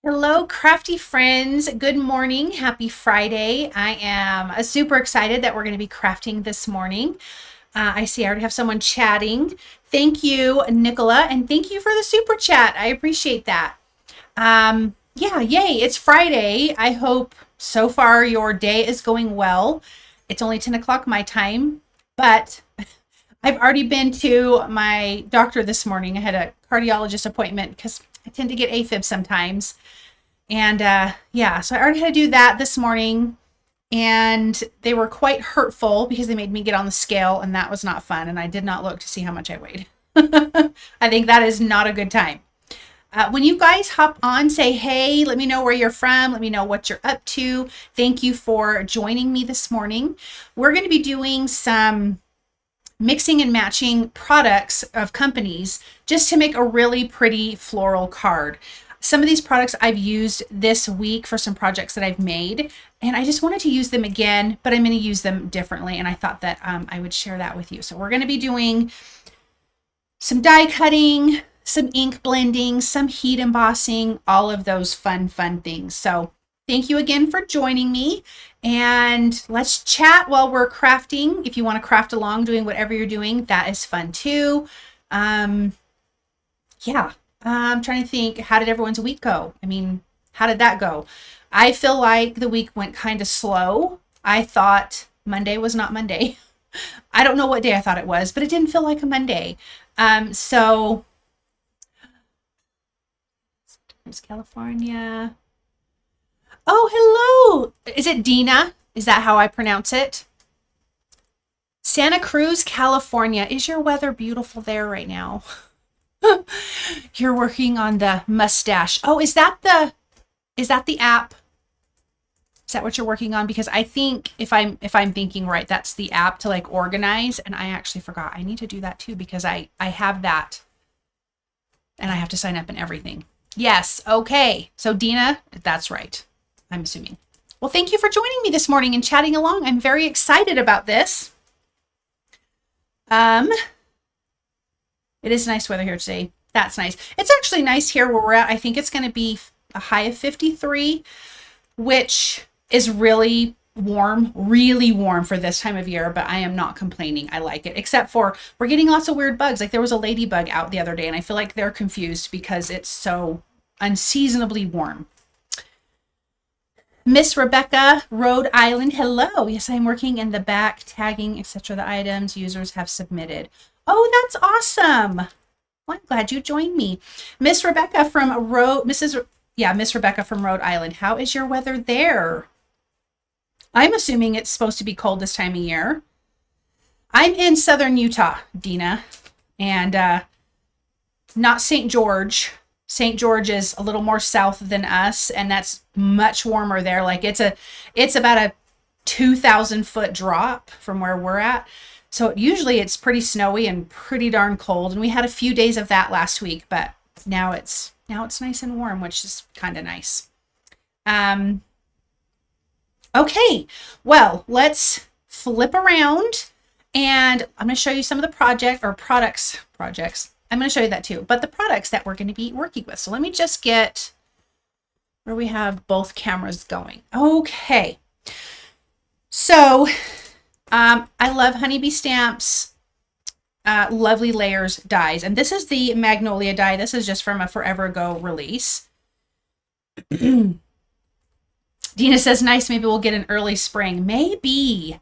Hello, crafty friends. Good morning. Happy Friday. I am super excited that we're going to be crafting this morning. I see I already have someone chatting. Thank you, Nicola, and thank you for the super chat. I appreciate that. Yeah, yay. It's Friday. I hope so far your day is going well. It's only 10 o'clock my time, but I've already been to my doctor this morning. I had a cardiologist appointment because I tend to get AFib sometimes. And yeah, so I already had to do that this morning. And they were quite hurtful because they made me get on the scale, and that was not fun. And I did not look to see how much I weighed. I think that is not a good time. When you guys hop on, say hey, let me know where you're from. Let me know what you're up to. Thank you for joining me this morning. We're going to be doing some mixing and matching products of companies just to make a really pretty floral card. Some of these products I've used this week for some projects that I've made, and I just wanted to use them again, but I'm going to use them differently, and I thought that I would share that with you. So we're going to be doing some die cutting, some ink blending, some heat embossing, all of those fun things. So thank you again for joining me, and let's chat while we're crafting. If you want to craft along doing whatever you're doing, that is fun too. Yeah. I'm trying to think, how did everyone's week go? I mean, how did that go? I feel like the week went kind of slow. I thought Monday was not Monday. I don't know what day I thought it was, but it didn't feel like a Monday. So it's California. Oh, hello. Is it Dina? Is that how I pronounce it? Santa Cruz, California. Is your weather beautiful there right now? You're working on the mustache. Oh, is that the app? Is that what you're working on? Because I think if I'm thinking right, that's the app to like organize. And I actually forgot. I need to do that too because I have that and I have to sign up and everything. Yes. Okay. So Dina, that's right. I'm assuming. Well, thank you for joining me this morning and chatting along. I'm very excited about this. It is nice weather here today. That's nice. It's actually nice here where we're at. I think it's going to be a high of 53, which is really warm for this time of year, but I am not complaining. I like it, except for we're getting lots of weird bugs. Like there was a ladybug out the other day, and I feel like they're confused because it's so unseasonably warm. Miss Rebecca, Rhode Island. Hello. Yes, I'm working in the back, tagging, etc. the items users have submitted. Oh, that's awesome. Well, I'm glad you joined me. Miss Rebecca from Miss Rebecca from Rhode Island. How is your weather there? I'm assuming it's supposed to be cold this time of year. I'm in southern Utah, Dina, and not St. George. St. George is a little more south than us, and that's much warmer there. Like it's about a 2,000 foot drop from where we're at. So usually it's pretty snowy and pretty darn cold. And we had a few days of that last week, but now it's nice and warm, which is kind of nice. Okay, well, let's flip around and I'm going to show you some of the projects. I'm going to show you that too, but the products that we're going to be working with. So let me just get where we have both cameras going. Okay. So I love Honeybee Stamps, Lovely Layers dies. And this is the Magnolia die. This is just from a forever ago release. Dina says, nice, maybe we'll get an early spring. Maybe.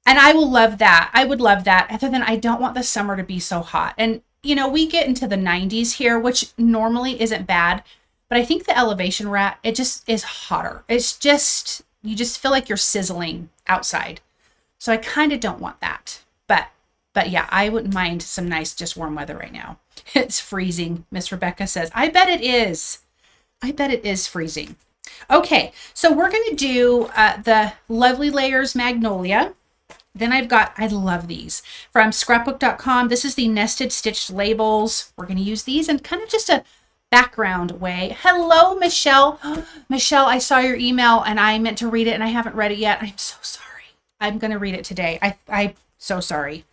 And I will love that. I would love that. Other than I don't want the summer to be so hot. And, you know, we get into the 90s here, which normally isn't bad. But I think the elevation rat, it just is hotter. It's just, you just feel like you're sizzling outside. So I kind of don't want that. But yeah, I wouldn't mind some nice, just warm weather right now. It's freezing, Miss Rebecca says. I bet it is. I bet it is freezing. Okay, so we're going to do the Lovely Layers Magnolia. Then I love these from scrapbook.com. This is the nested stitched labels. We're going to use these in kind of just a background way. Hello, Michelle. Michelle, I saw your email and I meant to read it and I haven't read it yet. I'm so sorry. I'm going to read it today. I'm so sorry.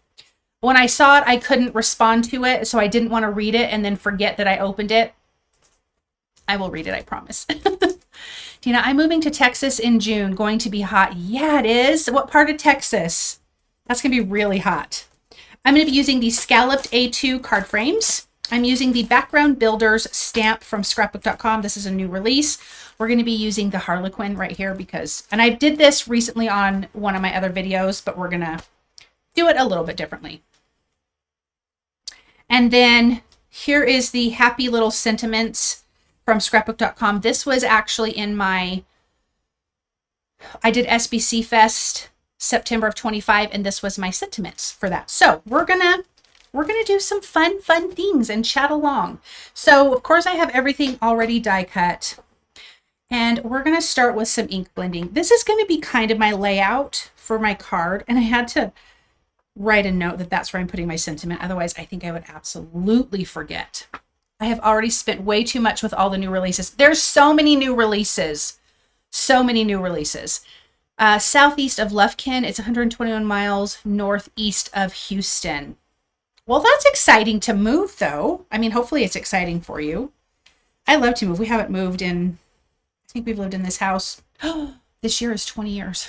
When I saw it, I couldn't respond to it, so I didn't want to read it and then forget that I opened it. I will read it, I promise. Dina, I'm moving to Texas in June. Going to be hot. Yeah, it is. What part of Texas? That's going to be really hot. I'm going to be using these Scalloped A2 card frames. I'm using the Background Builders stamp from scrapbook.com. This is a new release. We're going to be using the Harlequin right here because, and I did this recently on one of my other videos, but we're going to do it a little bit differently. And then here is the Happy Little Sentiments from scrapbook.com. This was actually in my, I did SBC Fest September of 25, and this was my sentiments for that. So we're gonna do some fun things and chat along. So of course I have everything already die cut, and we're gonna start with some ink blending. This is gonna be kind of my layout for my card, and I had to write a note that that's where I'm putting my sentiment. Otherwise, I think I would absolutely forget. I have already spent way too much with all the new releases. There's so many new releases. So many new releases. Southeast of Lufkin, it's 121 miles northeast of Houston. Well, that's exciting to move, though. I mean, hopefully it's exciting for you. I love to move. We haven't moved in, I think we've lived in this house. This year is 20 years.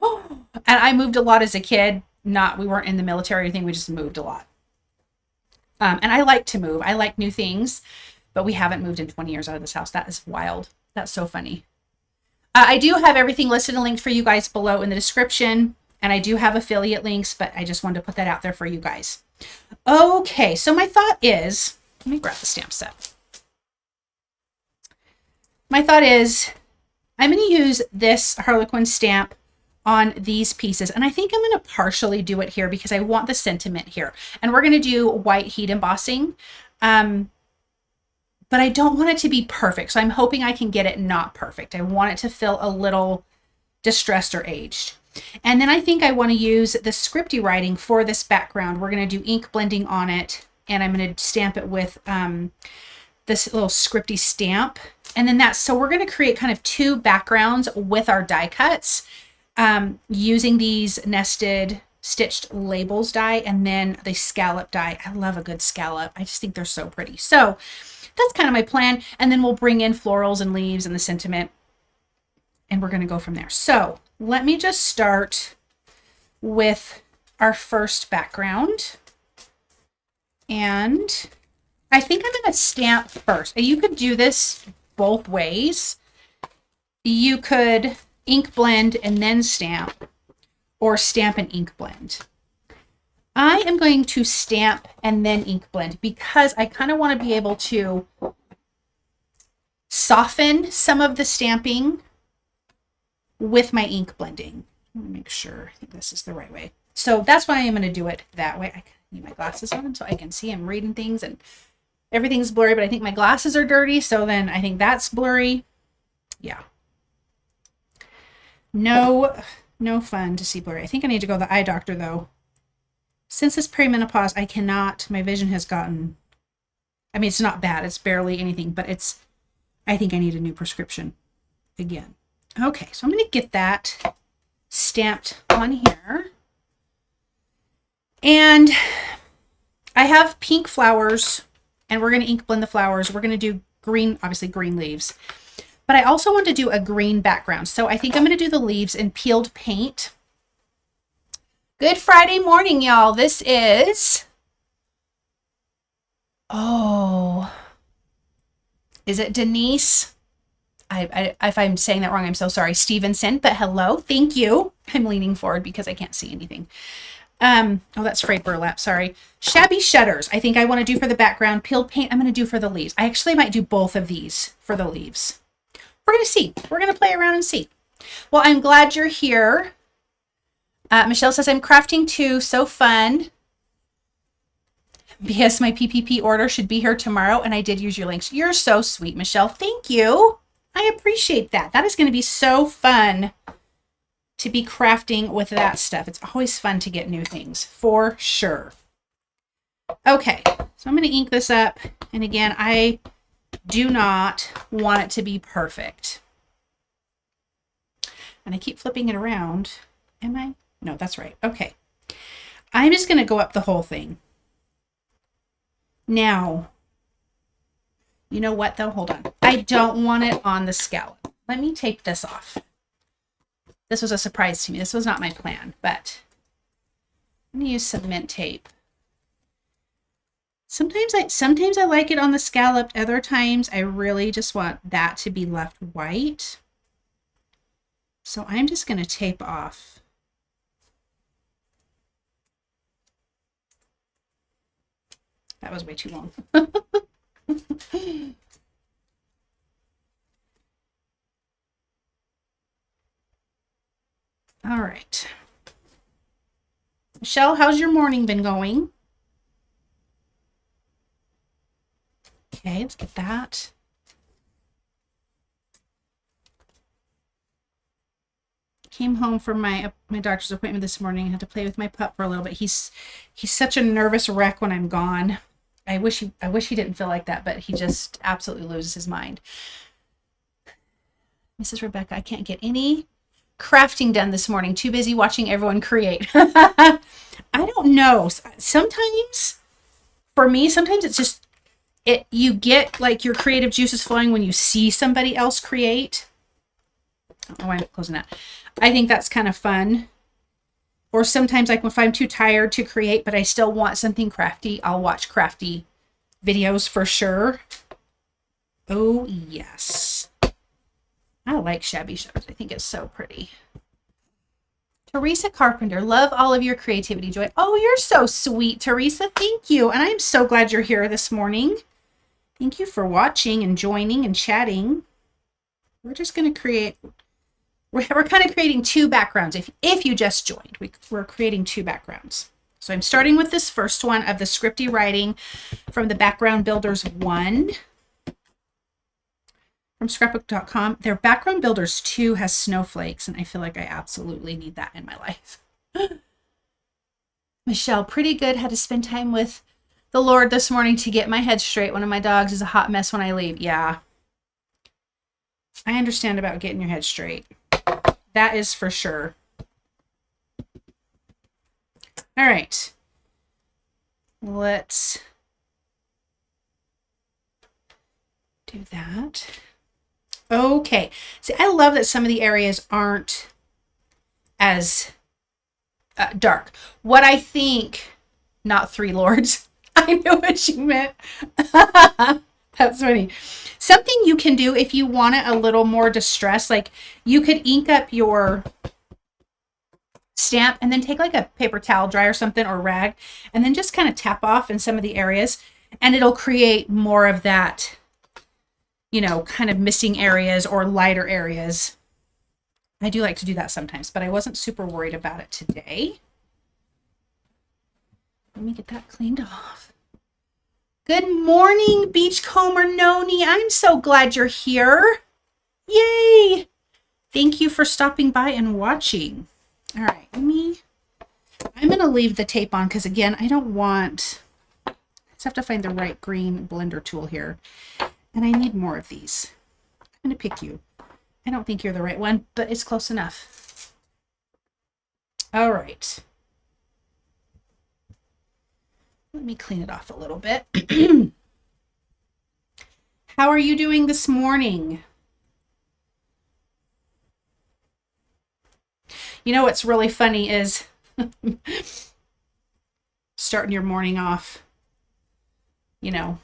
And I moved a lot as a kid. We weren't in the military or anything. We just moved a lot. And I like to move. I like new things, but we haven't moved in 20 years out of this house. That is wild. That's so funny. I do have everything listed and linked for you guys below in the description. And I do have affiliate links, but I just wanted to put that out there for you guys. Okay, so my thought is, let me grab the stamp set. My thought is, I'm going to use this Harlequin stamp on these pieces. And I think I'm going to partially do it here because I want the sentiment here. And we're going to do white heat embossing. But I don't want it to be perfect. So I'm hoping I can get it not perfect. I want it to feel a little distressed or aged. And then I think I want to use the scripty writing for this background. We're going to do ink blending on it. And I'm going to stamp it with this little scripty stamp. And then so we're going to create kind of two backgrounds with our die cuts. Using these nested stitched labels die and then the scallop die. I love a good scallop. I just think they're so pretty. So that's kind of my plan. And then we'll bring in florals and leaves and the sentiment, and we're going to go from there. So let me just start with our first background. And I think I'm going to stamp first. You could do this both ways. You could ink blend and then stamp, or stamp and ink blend. I am going to stamp and then ink blend because I kind of want to be able to soften some of the stamping with my ink blending. Let me make sure I think this is the right way. So that's why I'm going to do it that way. I need my glasses on so I can see. I'm reading things and everything's blurry, but I think my glasses are dirty. So then I think that's blurry. Yeah. No fun to see blurry. I think I need to go to the eye doctor though. Since this perimenopause, I cannot, my vision has gotten, I mean, it's not bad. It's barely anything, but I think I need a new prescription again. Okay, so I'm going to get that stamped on here. And I have pink flowers, and we're going to ink blend the flowers. We're going to do green, obviously green leaves. But I also want to do a green background. So I think I'm going to do the leaves in peeled paint. Good Friday morning, y'all. This is, is it Denise? If I'm saying that wrong, I'm so sorry. Stevenson, but hello. Thank you. I'm leaning forward because I can't see anything. That's Frayed Burlap. Sorry. Shabby Shutters. I think I want to do for the background. Peeled paint, I'm going to do for the leaves. I actually might do both of these for the leaves. We're going to see. We're going to play around and see. Well, I'm glad you're here. Michelle says, I'm crafting too. So fun. Because my PPP order should be here tomorrow, and I did use your links. You're so sweet, Michelle. Thank you. I appreciate that. That is going to be so fun to be crafting with that stuff. It's always fun to get new things, for sure. Okay, so I'm going to ink this up. And again, I do not want it to be perfect. And I keep flipping it around. Am I? No, that's right. Okay. I'm just going to go up the whole thing. Now, You know what though? Hold on. I don't want it on the scallop. Let me take this off. This was a surprise to me. This was not my plan, but I'm gonna use some mint tape. Sometimes I like it on the scallop. Other times I really just want that to be left white. So I'm just gonna tape off. That was way too long. All right. Michelle, how's your morning been going? Okay, let's get that. Came home from my doctor's appointment this morning. I had to play with my pup for a little bit. He's such a nervous wreck when I'm gone. I wish he didn't feel like that, but he just absolutely loses his mind. Mrs. Rebecca, I can't get any crafting done this morning. Too busy watching everyone create. I don't know. Sometimes, for me, sometimes it's just you get like your creative juices flowing when you see somebody else create. I don't know why I'm closing that. I think that's kind of fun. Or sometimes, like if I'm too tired to create, but I still want something crafty, I'll watch crafty videos for sure. Oh, yes. I like Shabby Shutters. I think it's so pretty. Teresa Carpenter, love all of your creativity, Joy. Oh, you're so sweet, Teresa. Thank you. And I'm so glad you're here this morning. Thank you for watching and joining and chatting. We're just going to create... We're kind of creating two backgrounds. If you just joined, we're creating two backgrounds. So I'm starting with this first one of the scripty writing from the Background Builders 1 from scrapbook.com. Their Background Builders 2 has snowflakes, and I feel like I absolutely need that in my life. Michelle, pretty good. Had to spend time with the Lord this morning to get my head straight. One of my dogs is a hot mess when I leave. Yeah. I understand about getting your head straight. That is for sure. All right. Let's do that. Okay. See, I love that some of the areas aren't as dark. What I think, not three lords. I know what you meant. That's funny. Something you can do if you want it a little more distressed, like you could ink up your stamp and then take like a paper towel dry or something or rag and then just kind of tap off in some of the areas and it'll create more of that, you know, kind of missing areas or lighter areas. I do like to do that sometimes, but I wasn't super worried about it today. Let me get that cleaned off. Good morning, Beachcomber Noni. I'm so glad you're here. Yay! Thank you for stopping by and watching. All right, I'm going to leave the tape on because, again, I don't want... I just have to find the right green blender tool here. And I need more of these. I'm going to pick you. I don't think you're the right one, but it's close enough. All right. Let me clean it off a little bit. How are you doing this morning? You know what's really funny is starting your morning off, you know,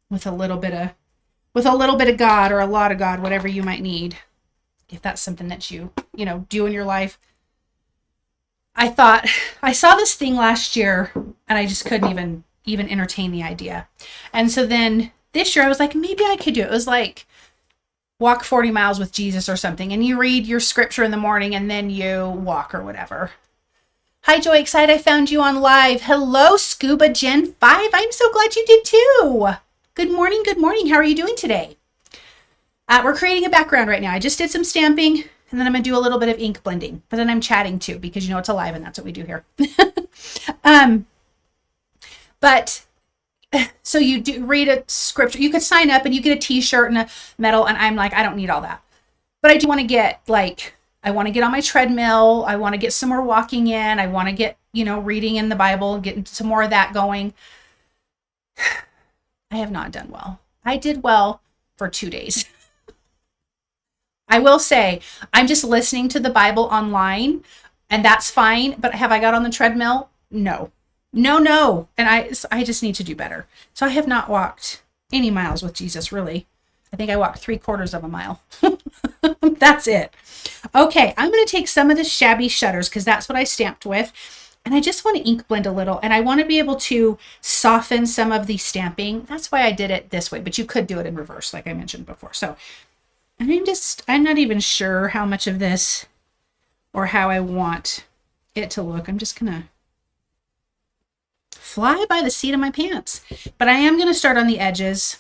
with a little bit of God or a lot of God, whatever you might need. If that's something that you know, do in your life. I thought I saw this thing last year and I just couldn't even entertain the idea. And so then this year I was like, maybe I could do it. It was like walk 40 miles with Jesus or something. And you read your scripture in the morning and then you walk or whatever. Hi, Joy. Excited I found you on live. Hello, Scuba Gen 5. I'm so glad you did too. Good morning. Good morning. How are you doing today? We're creating a background right now. I just did some stamping. And then I'm going to do a little bit of ink blending. But then I'm chatting too, because you know it's alive and that's what we do here. But so you do read a scripture. You could sign up and you get a t-shirt and a medal. And I'm like, I don't need all that. But I do want to get I want to get on my treadmill. I want to get some more walking in. I want to get, you know, reading in the Bible, getting some more of that going. I have not done well. I did well for 2 days. I will say, I'm just listening to the Bible online, and that's fine. But have I got on the treadmill? No, no, no. And I just need to do better. So I have not walked any miles with Jesus, really. I think I walked 3/4 of a mile. That's it. Okay, I'm going to take some of the Shabby shutters because that's what I stamped with. And I just want to ink blend a little, and I want to be able to soften some of the stamping. That's why I did it this way, but you could do it in reverse, like I mentioned before. So I'm not even sure how much of this or how I want it to look. I'm just going to fly by the seat of my pants. But I am going to start on the edges.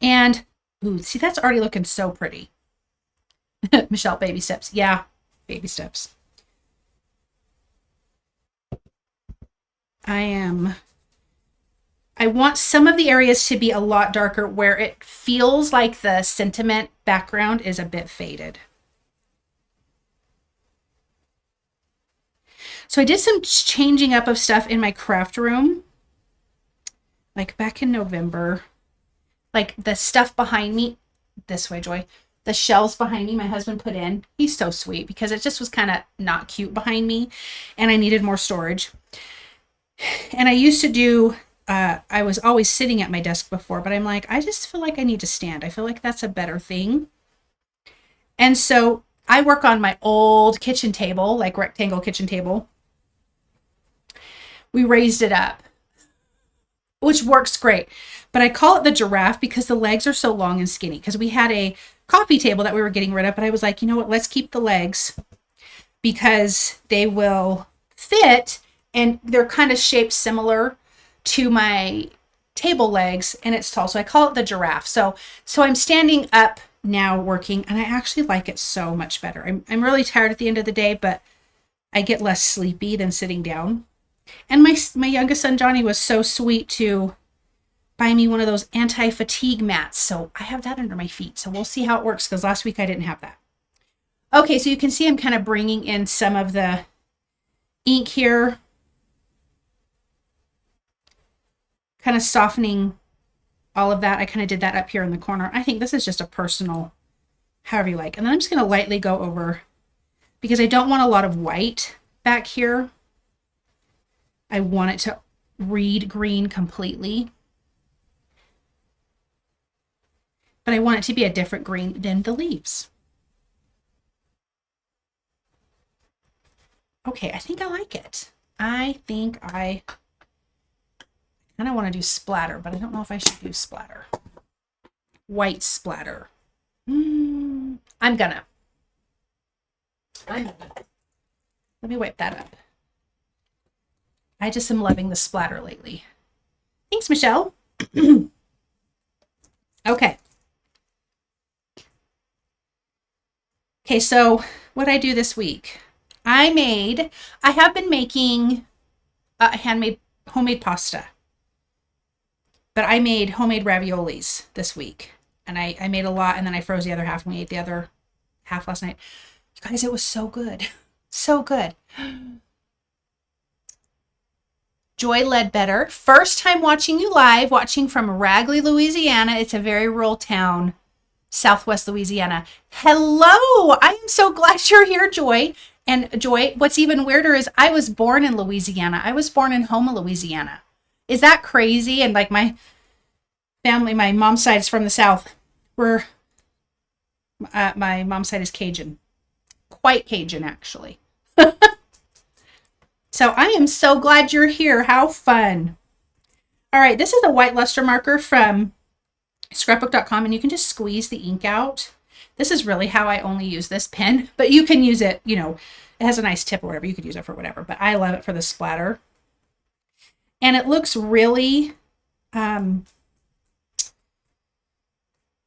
And, ooh, see, that's already looking so pretty. Michelle, baby steps. Yeah, baby steps. I want some of the areas to be a lot darker where it feels like the sentiment background is a bit faded. So I did some changing up of stuff in my craft room, like back in November. Like the stuff behind me, this way, Joy, the shelves behind me, my husband put in. He's so sweet because it just was kind of not cute behind me and I needed more storage. And I used to do, I was always sitting at my desk before, but I'm like, I just feel like I need to stand. I feel like that's a better thing. And so I work on my old kitchen table, like rectangle kitchen table. We raised it up, which works great. But I call it the giraffe because the legs are so long and skinny, because we had a coffee table that we were getting rid of, but I was like, you know what, let's keep the legs because they will fit and they're kind of shaped similar to my table legs and it's tall. So I call it the giraffe. So I'm standing up now working and I actually like it so much better. I'm really tired at the end of the day, but I get less sleepy than sitting down. And my youngest son, Johnny, was so sweet to buy me one of those anti-fatigue mats. So I have that under my feet. So we'll see how it works because last week I didn't have that. Okay, so you can see I'm kind of bringing in some of the ink here. Kind of softening all of that. I kind of did that up here in the corner. I think this is just a personal, however you like. And then I'm just going to lightly go over because I don't want a lot of white back here. I want it to read green completely. But I want it to be a different green than the leaves. Okay, I think I like it. I think I kind of want to do splatter, but I don't know if I should do splatter. White splatter. I'm gonna. Let me wipe that up. I just am loving the splatter lately. Thanks, Michelle. Okay. Okay, so what I do this week, I have been making homemade pasta, but I made homemade raviolis this week and I made a lot and then I froze the other half and we ate the other half last night. You guys, it was so good. So good. Joy Ledbetter, first time watching you live, watching from Ragley, Louisiana. It's a very rural town. Southwest Louisiana. Hello! I am so glad you're here, Joy. And Joy, what's even weirder is I was born in Louisiana. I was born in Houma, Louisiana. Is that crazy? And like my family, my mom's side is from the South. My mom's side is Cajun. Quite Cajun, actually. So I am so glad you're here. How fun. All right, this is a white luster marker from scrapbook.com and you can just squeeze the ink out. This is really how I only use this pen, but you can use it, you know, it has a nice tip or whatever. You could use it for whatever, but I love it for the splatter. And it looks really kind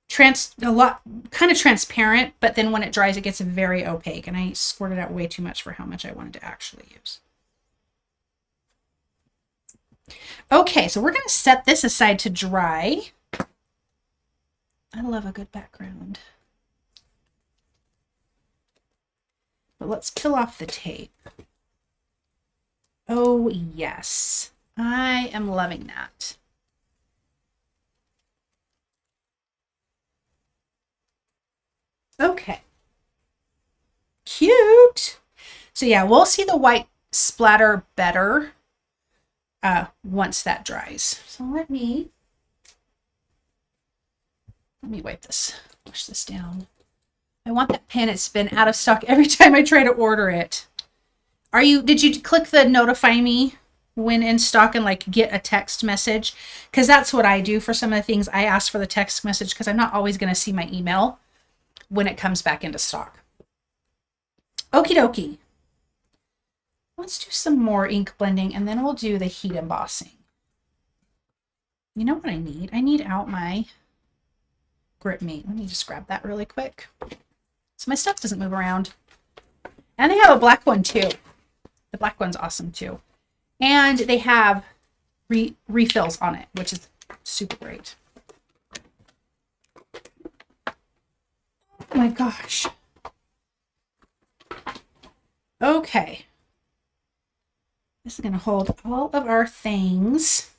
of transparent, but then when it dries, it gets very opaque. And I squirted out way too much for how much I wanted to actually use. Okay, so we're going to set this aside to dry. I love a good background. But let's peel off the tape. Oh, yes. I am loving that. Okay. Cute. So yeah, we'll see the white splatter better once that dries. So let me wipe this, push this down. I want that pen. It's been out of stock every time I try to order it. Did you click the notify me when in stock and like get a text message? Because that's what I do for some of the things. I ask for the text message because I'm not always going to see my email when it comes back into stock. Okie dokie. Let's do some more ink blending and then we'll do the heat embossing. You know what I need? I need out my grip meat. Let me just grab that really quick so my stuff doesn't move around. And they have a black one too. The black one's awesome too. And they have refills on it, which is super great. Oh my gosh. Okay. This is going to hold all of our things.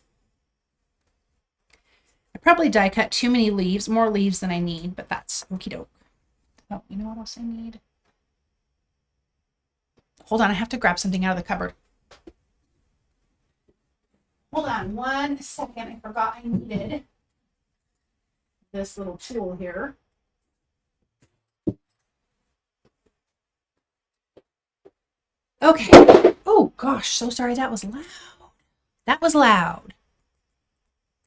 I probably die cut too many leaves, more leaves than I need, but that's okie doke. Oh, you know what else I need? Hold on, I have to grab something out of the cupboard. Hold on 1 second. I forgot I needed this little tool here. Okay. Oh gosh, so sorry. That was loud. That was loud.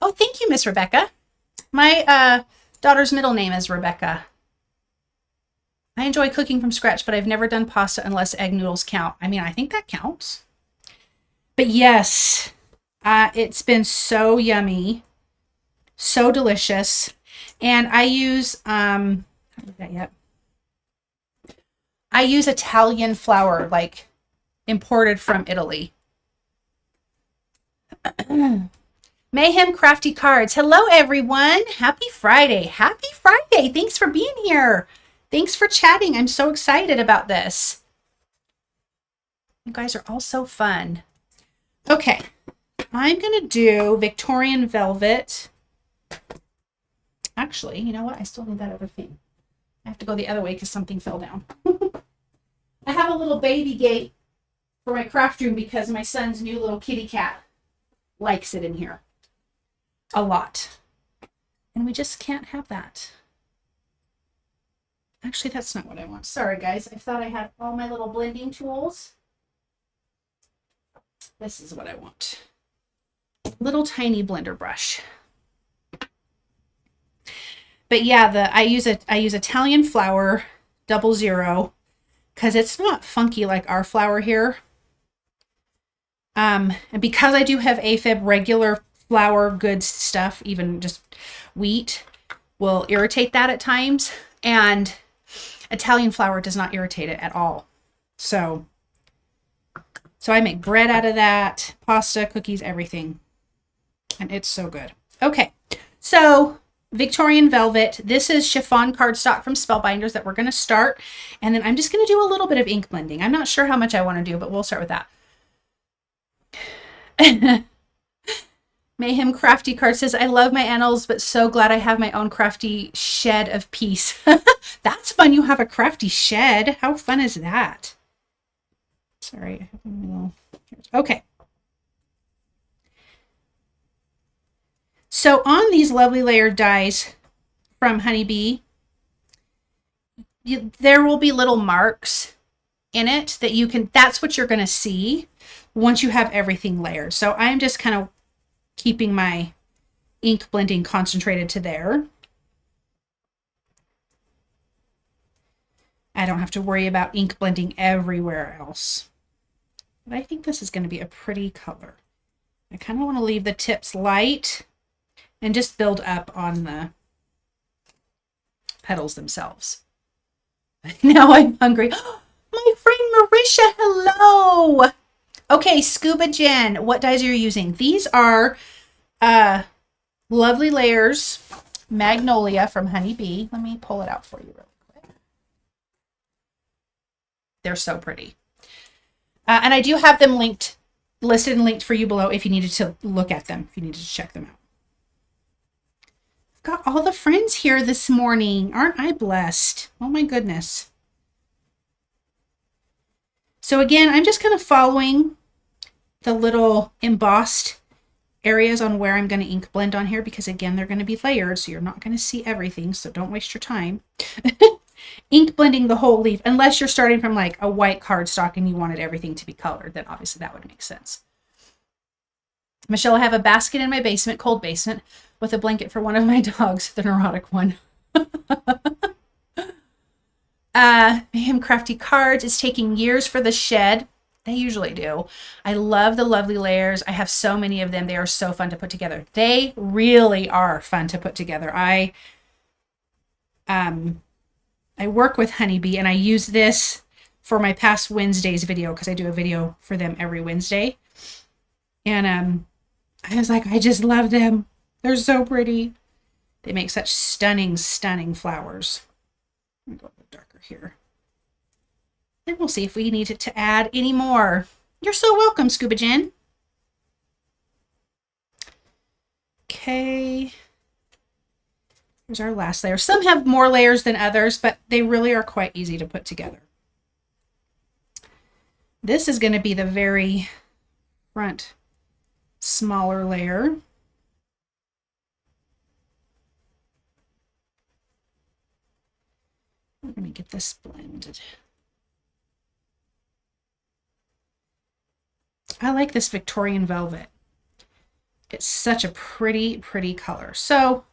Oh, thank you, Miss Rebecca. My daughter's middle name is Rebecca. I enjoy cooking from scratch, but I've never done pasta unless egg noodles count. I mean, I think that counts. But yes, it's been so yummy, so delicious. And I use, I haven't done that yet. I use Italian flour, like imported from Italy. Mayhem Crafty Cards. Hello, everyone. Happy Friday. Happy Friday. Thanks for being here. Thanks for chatting. I'm so excited about this. You guys are all so fun. Okay. I'm going to do Victorian Velvet. Actually, you know what? I still need that other thing. I have to go the other way because something fell down. I have a little baby gate for my craft room because my son's new little kitty cat likes it in here a lot. And we just can't have that. Actually, that's not what I want. Sorry, guys. I thought I had all my little blending tools. This is what I want. Little tiny blender brush. But yeah, I use Italian flour 00 because it's not funky like our flour here. And because I do have AFib, regular flour, good stuff, even just wheat, will irritate that at times. And Italian flour does not irritate it at all. So I make bread out of that, pasta, cookies, everything. And it's so good. Okay, so Victorian Velvet. This is chiffon cardstock from Spellbinders that we're going to start. And then I'm just going to do a little bit of ink blending. I'm not sure how much I want to do, but we'll start with that. Mayhem Crafty Card says, I love my annals, but so glad I have my own crafty shed of peace. That's fun. You have a crafty shed. How fun is that? Sorry. I have a little... Okay. So on these lovely layered dies from Honeybee, there will be little marks in it that you can, that's what you're going to see once you have everything layered. So I'm just kind of keeping my ink blending concentrated to there. I don't have to worry about ink blending everywhere else. But I think this is going to be a pretty color. I kind of want to leave the tips light and just build up on the petals themselves. Now I'm hungry. My friend Marisha, hello. Okay, Scuba Jen, what dyes are you using? These are Lovely Layers Magnolia from Honeybee. Let me pull it out for you really quick. They're so pretty. And I do have them listed and linked for you below if you needed to look at them, if you needed to check them out. Got all the friends here this morning. Aren't I blessed? Oh my goodness. So again, I'm just kind of following the little embossed areas on where I'm going to ink blend on here, because again, they're going to be layered, so you're not going to see everything, so don't waste your time ink blending the whole leaf, unless you're starting from like a white cardstock and you wanted everything to be colored. Then obviously that would make sense. Michelle, I have a basket in my basement, cold basement, with a blanket for one of my dogs, the neurotic one. Mayhem Crafty Cards. It's taking years for the shed. They usually do. I love the lovely layers. I have so many of them. They are so fun to put together. They really are fun to put together. I work with Honeybee, and I use this for my past Wednesdays video, because I do a video for them every Wednesday. And I was like, I just love them. They're so pretty. They make such stunning, stunning flowers. Let me go a little darker here. And we'll see if we need to add any more. You're so welcome, Scuba Jen. Okay. Here's our last layer. Some have more layers than others, but they really are quite easy to put together. This is going to be the very front smaller layer. Let me get this blended. I like this Victorian velvet. It's such a pretty, pretty color. So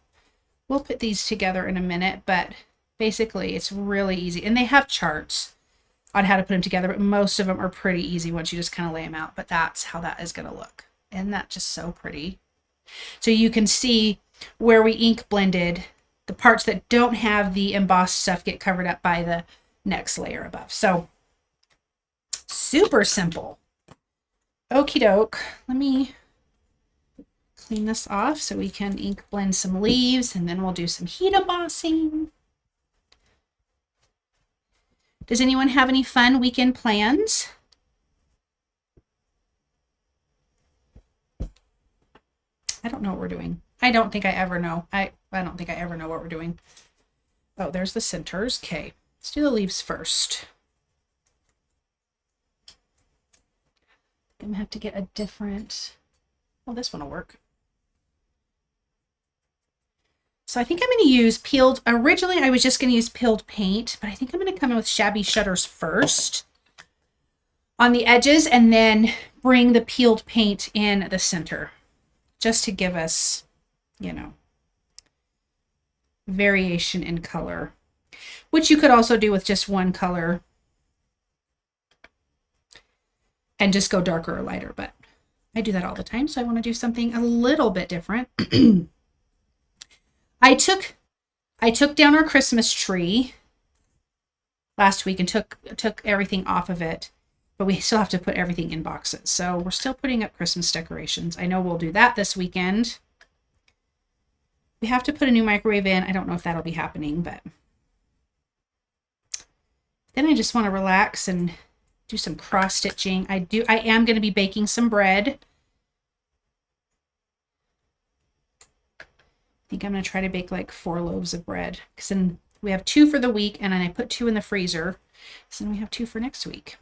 we'll put these together in a minute, but basically it's really easy. And they have charts on how to put them together, but most of them are pretty easy once you just kind of lay them out. But that's how that is going to look. Isn't that just so pretty? So you can see where we ink blended, the parts that don't have the embossed stuff get covered up by the next layer above. So super simple. Okie doke. Let me clean this off so we can ink blend some leaves, and then we'll do some heat embossing. Does anyone have any fun weekend plans? I don't know what we're doing. I don't think I ever know. I don't think I ever know what we're doing. Oh, there's the centers. Okay, let's do the leaves first. I'm gonna have to get a different, well, this one will work. So I think I'm going to use peeled, originally I was just going to use peeled paint, but I think I'm going to come in with Shabby shutters first on the edges, and then bring the peeled paint in the center, just to give us, you know, variation in color, which you could also do with just one color and just go darker or lighter, but I do that all the time, so I want to do something a little bit different. I took down our Christmas tree last week and took everything off of it, but we still have to put everything in boxes. So we're still putting up Christmas decorations. I know we'll do that this weekend. We have to put a new microwave in. I don't know if that'll be happening, but then I just want to relax and do some cross stitching. I am going to be baking some bread. I think I'm going to try to bake like 4 loaves of bread, because then we have 2 for the week, and then I put 2 in the freezer, so then we have 2 for next week.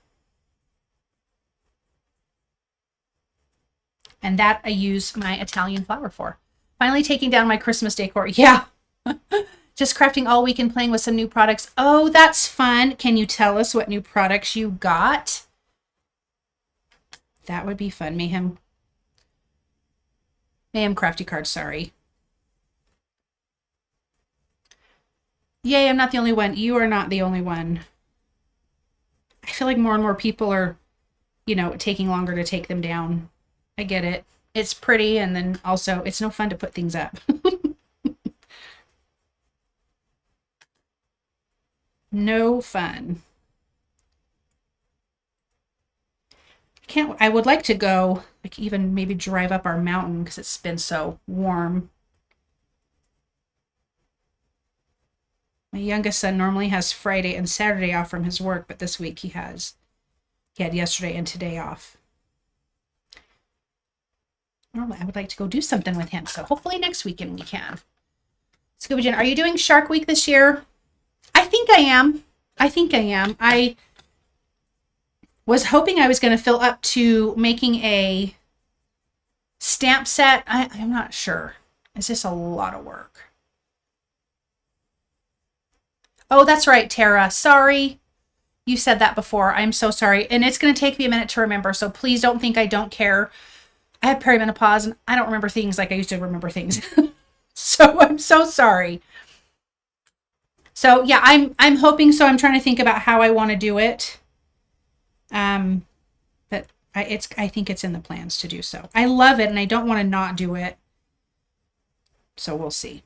And that I use my Italian flour for. Finally taking down my Christmas decor. Yeah. Just crafting all week and playing with some new products. Oh, that's fun. Can you tell us what new products you got? That would be fun. Mayhem Crafty Cards, sorry. Yay, I'm not the only one. You are not the only one. I feel like more and more people are, you know, taking longer to take them down. I get it. It's pretty, and then also it's no fun to put things up. No fun. I would like to go, like, even maybe drive up our mountain, because it's been so warm. My youngest son normally has Friday and Saturday off from his work, but this week he had yesterday and today off. Normally I would like to go do something with him, so hopefully next weekend we can. Scuba Jen, are you doing Shark Week this year? I think I am. I was hoping I was going to fill up to making a stamp set. I'm not sure. It's just a lot of work. Oh, that's right, Tara. Sorry. You said that before. I'm so sorry. And it's going to take me a minute to remember, so please don't think I don't care. I have perimenopause and I don't remember things like I used to remember things. So I'm so sorry. So yeah, I'm hoping so. I'm trying to think about how I want to do it. But I think it's in the plans to do so. I love it and I don't want to not do it. So we'll see.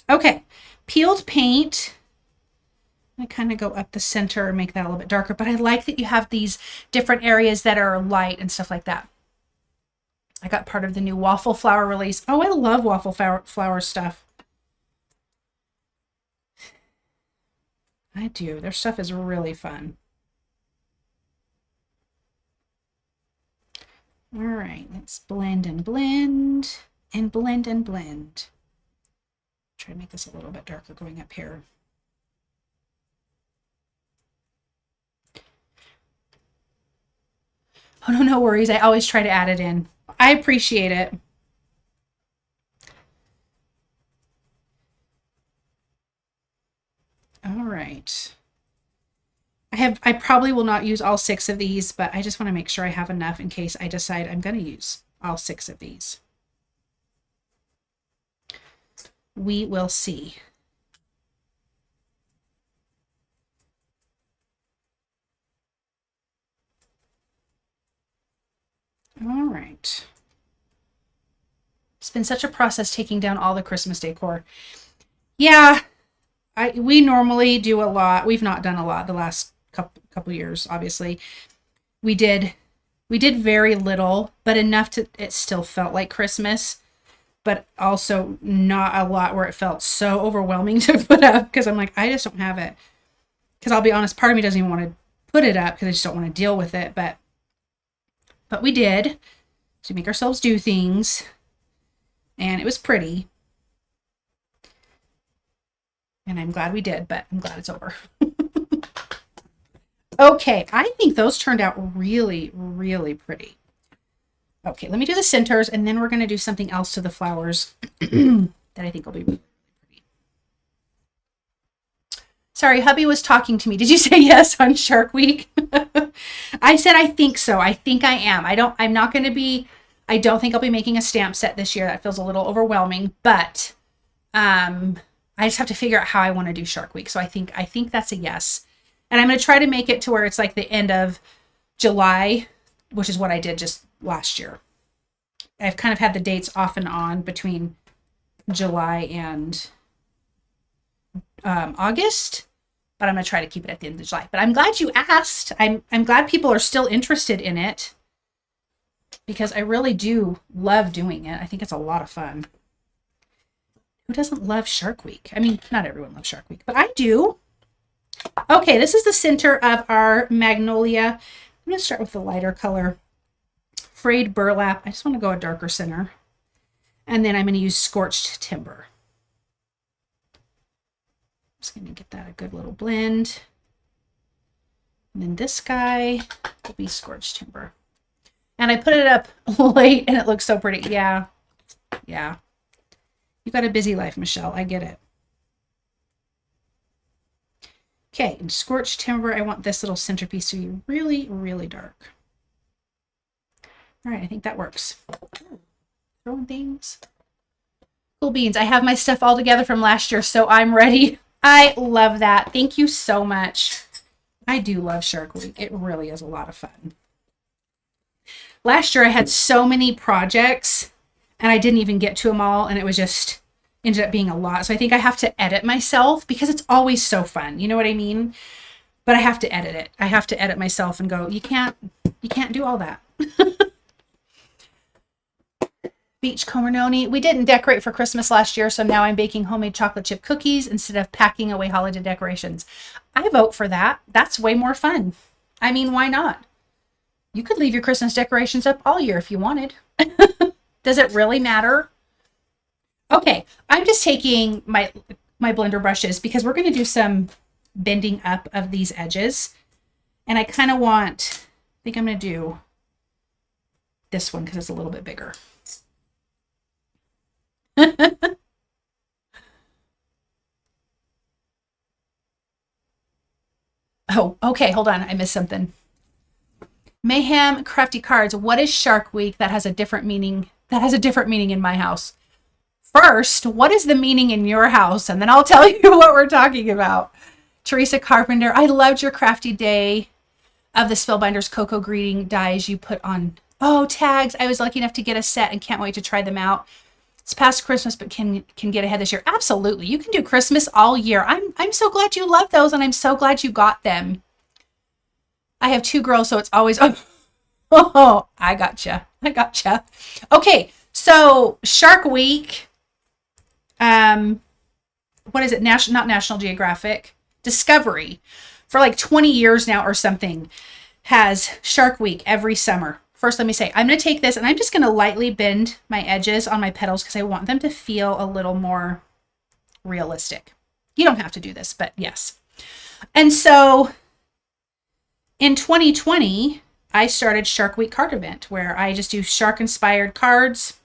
Okay, peeled paint. I kind of go up the center and make that a little bit darker, but I like that you have these different areas that are light and stuff like that. I got part of the new waffle flower release. Oh, I love waffle flower stuff. I do. Their stuff is really fun. All right, let's blend and blend and blend and blend. Try to make this a little bit darker going up here. Oh, no, no worries. I always try to add it in. I appreciate it. All right. I probably will not use all 6 of these, but I just want to make sure I have enough in case I decide I'm going to use all 6 of these. We will see. All right. It's been such a process taking down all the Christmas decor. Yeah, we normally do a lot. We've not done a lot the last couple years, obviously. We did very little, but enough to it still felt like Christmas, but also not a lot where it felt so overwhelming to put up because I'm like, I just don't have it. Because I'll be honest, part of me doesn't even want to put it up because I just don't want to deal with it, but we did to make ourselves do things, and it was pretty. And I'm glad we did, but I'm glad it's over. Okay, I think those turned out really, really pretty. Okay, let me do the centers, and then we're going to do something else to the flowers that I think will be really pretty. Sorry, hubby was talking to me. Did you say yes on Shark Week? I said I think so. I think I am. I don't think I'll be making a stamp set this year. That feels a little overwhelming, but I just have to figure out how I want to do Shark Week. So I think that's a yes. And I'm going to try to make it to where it's like the end of July, which is what I did just last year. I've kind of had the dates off and on between July and August, but I'm going to try to keep it at the end of July. But I'm glad you asked. I'm glad people are still interested in it because I really do love doing it. I think it's a lot of fun. Who doesn't love Shark Week? I mean, not everyone loves Shark Week, but I do. Okay, this is the center of our Magnolia. I'm going to start with the lighter color. Frayed Burlap. I just want to go a darker center. And then I'm going to use Scorched Timber. Just going to get that a good little blend. And then this guy will be Scorched Timber. And I put it up late and it looks so pretty. Yeah. Yeah. You've got a busy life, Michelle. I get it. Okay, in Scorched Timber, I want this little centerpiece to be really, really dark. All right, I think that works. Throwing things. Cool beans. I have my stuff all together from last year, so I'm ready. I love that. Thank you so much. I do love Shark Week. It really is a lot of fun. Last year, I had so many projects, and I didn't even get to them all, and it was just ended up being a lot. So I think I have to edit myself because it's always so fun. You know what I mean? But I have to edit it. I have to edit myself and go, you can't do all that. Beachcomber Noni. We didn't decorate for Christmas last year, so now I'm baking homemade chocolate chip cookies instead of packing away holiday decorations. I vote for that. That's way more fun. I mean, why not? You could leave your Christmas decorations up all year if you wanted. Does it really matter? Okay, I'm just taking my blender brushes because we're going to do some bending up of these edges. And I kind of want, I think I'm going to do this one because it's a little bit bigger. Oh, okay, hold on. I missed something. Mayhem Crafty Cards. What is Shark Week that has a different meaning? That has a different meaning in my house. First, what is the meaning in your house? And then I'll tell you what we're talking about. Teresa Carpenter, I loved your crafty day of the Spellbinders Cocoa greeting dies you put on. Oh, tags. I was lucky enough to get a set and can't wait to try them out. It's past Christmas, but can get ahead this year. Absolutely. You can do Christmas all year. I'm so glad you love those, and I'm so glad you got them. I have 2 girls, so it's always, oh, I gotcha. Okay, so Shark Week, what is it? Not National Geographic, Discovery, for like 20 years now or something, has Shark Week every summer. First, let me say, I'm going to take this and I'm just going to lightly bend my edges on my petals because I want them to feel a little more realistic. You don't have to do this, but yes. And so in 2020, I started Shark Week card event where I just do shark inspired cards.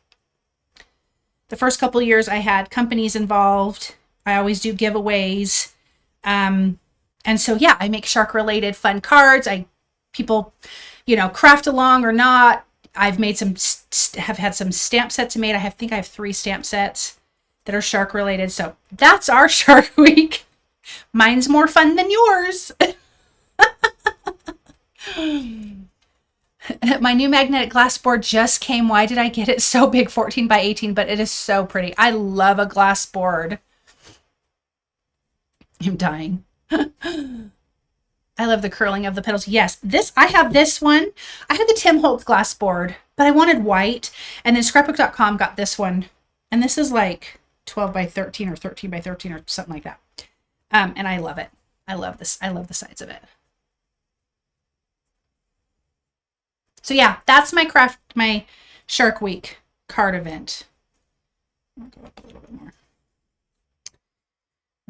The first couple of years I had companies involved. I always do giveaways. And so, yeah, I make shark related fun cards. People, craft along or not. I've made have had some stamp sets made. I think I have 3 stamp sets that are shark related. So that's our Shark Week. Mine's more fun than yours. My new magnetic glass board just came. Why did I get it so big? 14 by 18, but it is so pretty. I love a glass board. I'm dying. I love the curling of the petals. Yes, I have this one. I had the Tim Holtz glass board, but I wanted white. And then scrapbook.com got this one. And this is like 12 by 13 or 13 by 13 or something like that. And I love it. I love this. I love the sides of it. So yeah, that's my Shark Week card event. I'll go up a little bit more.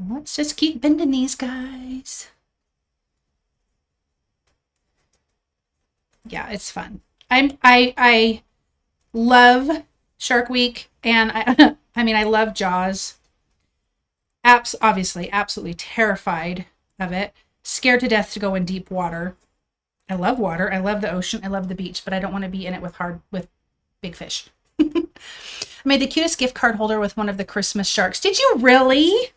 Let's just keep bending these guys. Yeah, it's fun. I love Shark Week, and I love Jaws. Obviously, absolutely terrified of it. Scared to death to go in deep water. I love water. I love the ocean. I love the beach, but I don't want to be in it with big fish. I made the cutest gift card holder with one of the Christmas sharks. Did you really?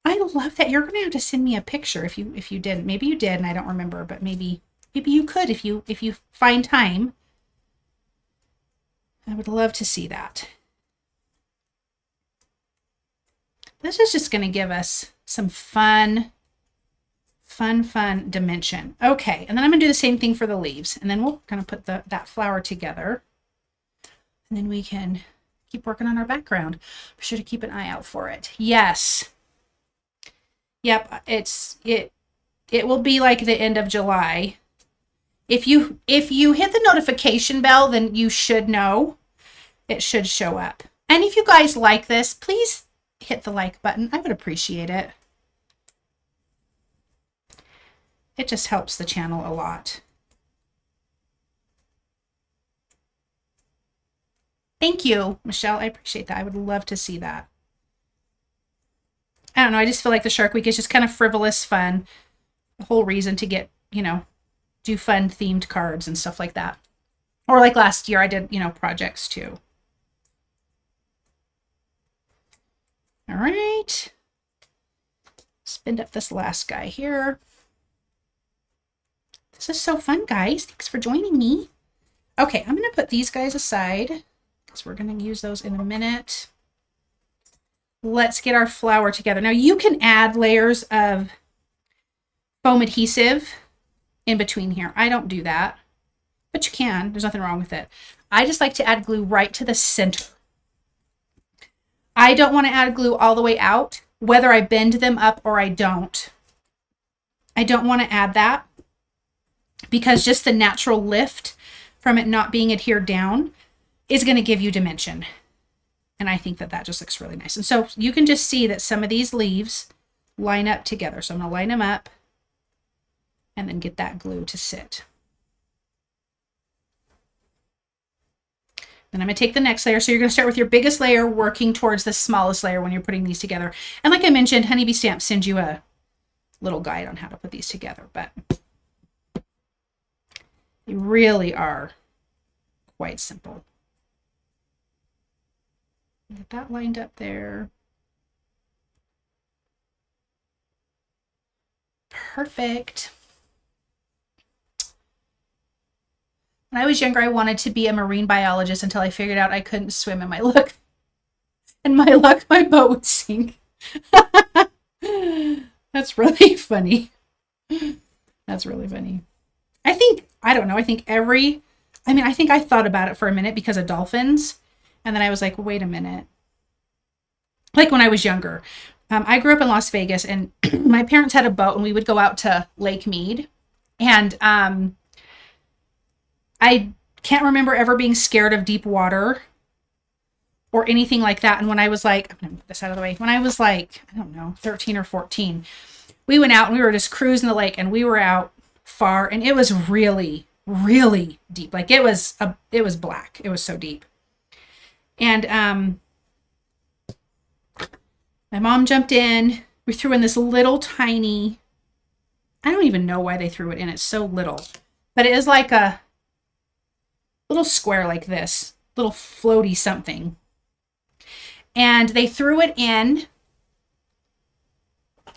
I love that. You're going to have to send me a picture if you didn't. Maybe you did and I don't remember, but maybe you could if you find time. I would love to see that. This is just going to give us some fun dimension. Okay, and then I'm going to do the same thing for the leaves, and then we'll kind of put that flower together, and then we can keep working on our background. Be sure to keep an eye out for it. Yes. Yep, it will be like the end of July. If you hit the notification bell, then you should know. It should show up. And if you guys like this, please hit the like button. I would appreciate it. It just helps the channel a lot. Thank you, Michelle. I appreciate that. I would love to see that. I don't know. I just feel like the Shark Week is just kind of frivolous fun. The whole reason to get, do fun themed cards and stuff like that. Or like last year I did, projects too. All right. Spin up this last guy here. This is so fun, guys. Thanks for joining me. Okay, I'm going to put these guys aside because we're going to use those in a minute. Let's get our flower together. Now, you can add layers of foam adhesive in between here. I don't do that, but you can. There's nothing wrong with it. I just like to add glue right to the center. I don't want to add glue all the way out, whether I bend them up or I don't. I don't want to add that, because just the natural lift from it not being adhered down is going to give you dimension. And I think that that just looks really nice. And so you can just see that some of these leaves line up together. So I'm going to line them up and then get that glue to sit. Then I'm going to take the next layer. So you're going to start with your biggest layer, working towards the smallest layer when you're putting these together. And like I mentioned, Honeybee Stamp sends you a little guide on how to put these together, but they really are quite simple. Get that lined up there. Perfect. When I was younger, I wanted to be a marine biologist until I figured out I couldn't swim, and my luck, my boat would sink. That's really funny. That's really funny. I think I thought about it for a minute because of dolphins. And then I was like, wait a minute. Like when I was younger, I grew up in Las Vegas, and my parents had a boat, and we would go out to Lake Mead. And I can't remember ever being scared of deep water or anything like that. And when I was like, I'm going to move this out of the way. When I was like, I don't know, 13 or 14, we went out and we were just cruising the lake, and we were out far, and it was really, really deep. Like it was black. It was so deep. And my mom jumped in. We threw in this little tiny, I don't even know why they threw it in. It's so little, but it is like a little square like this, little floaty something. And they threw it in,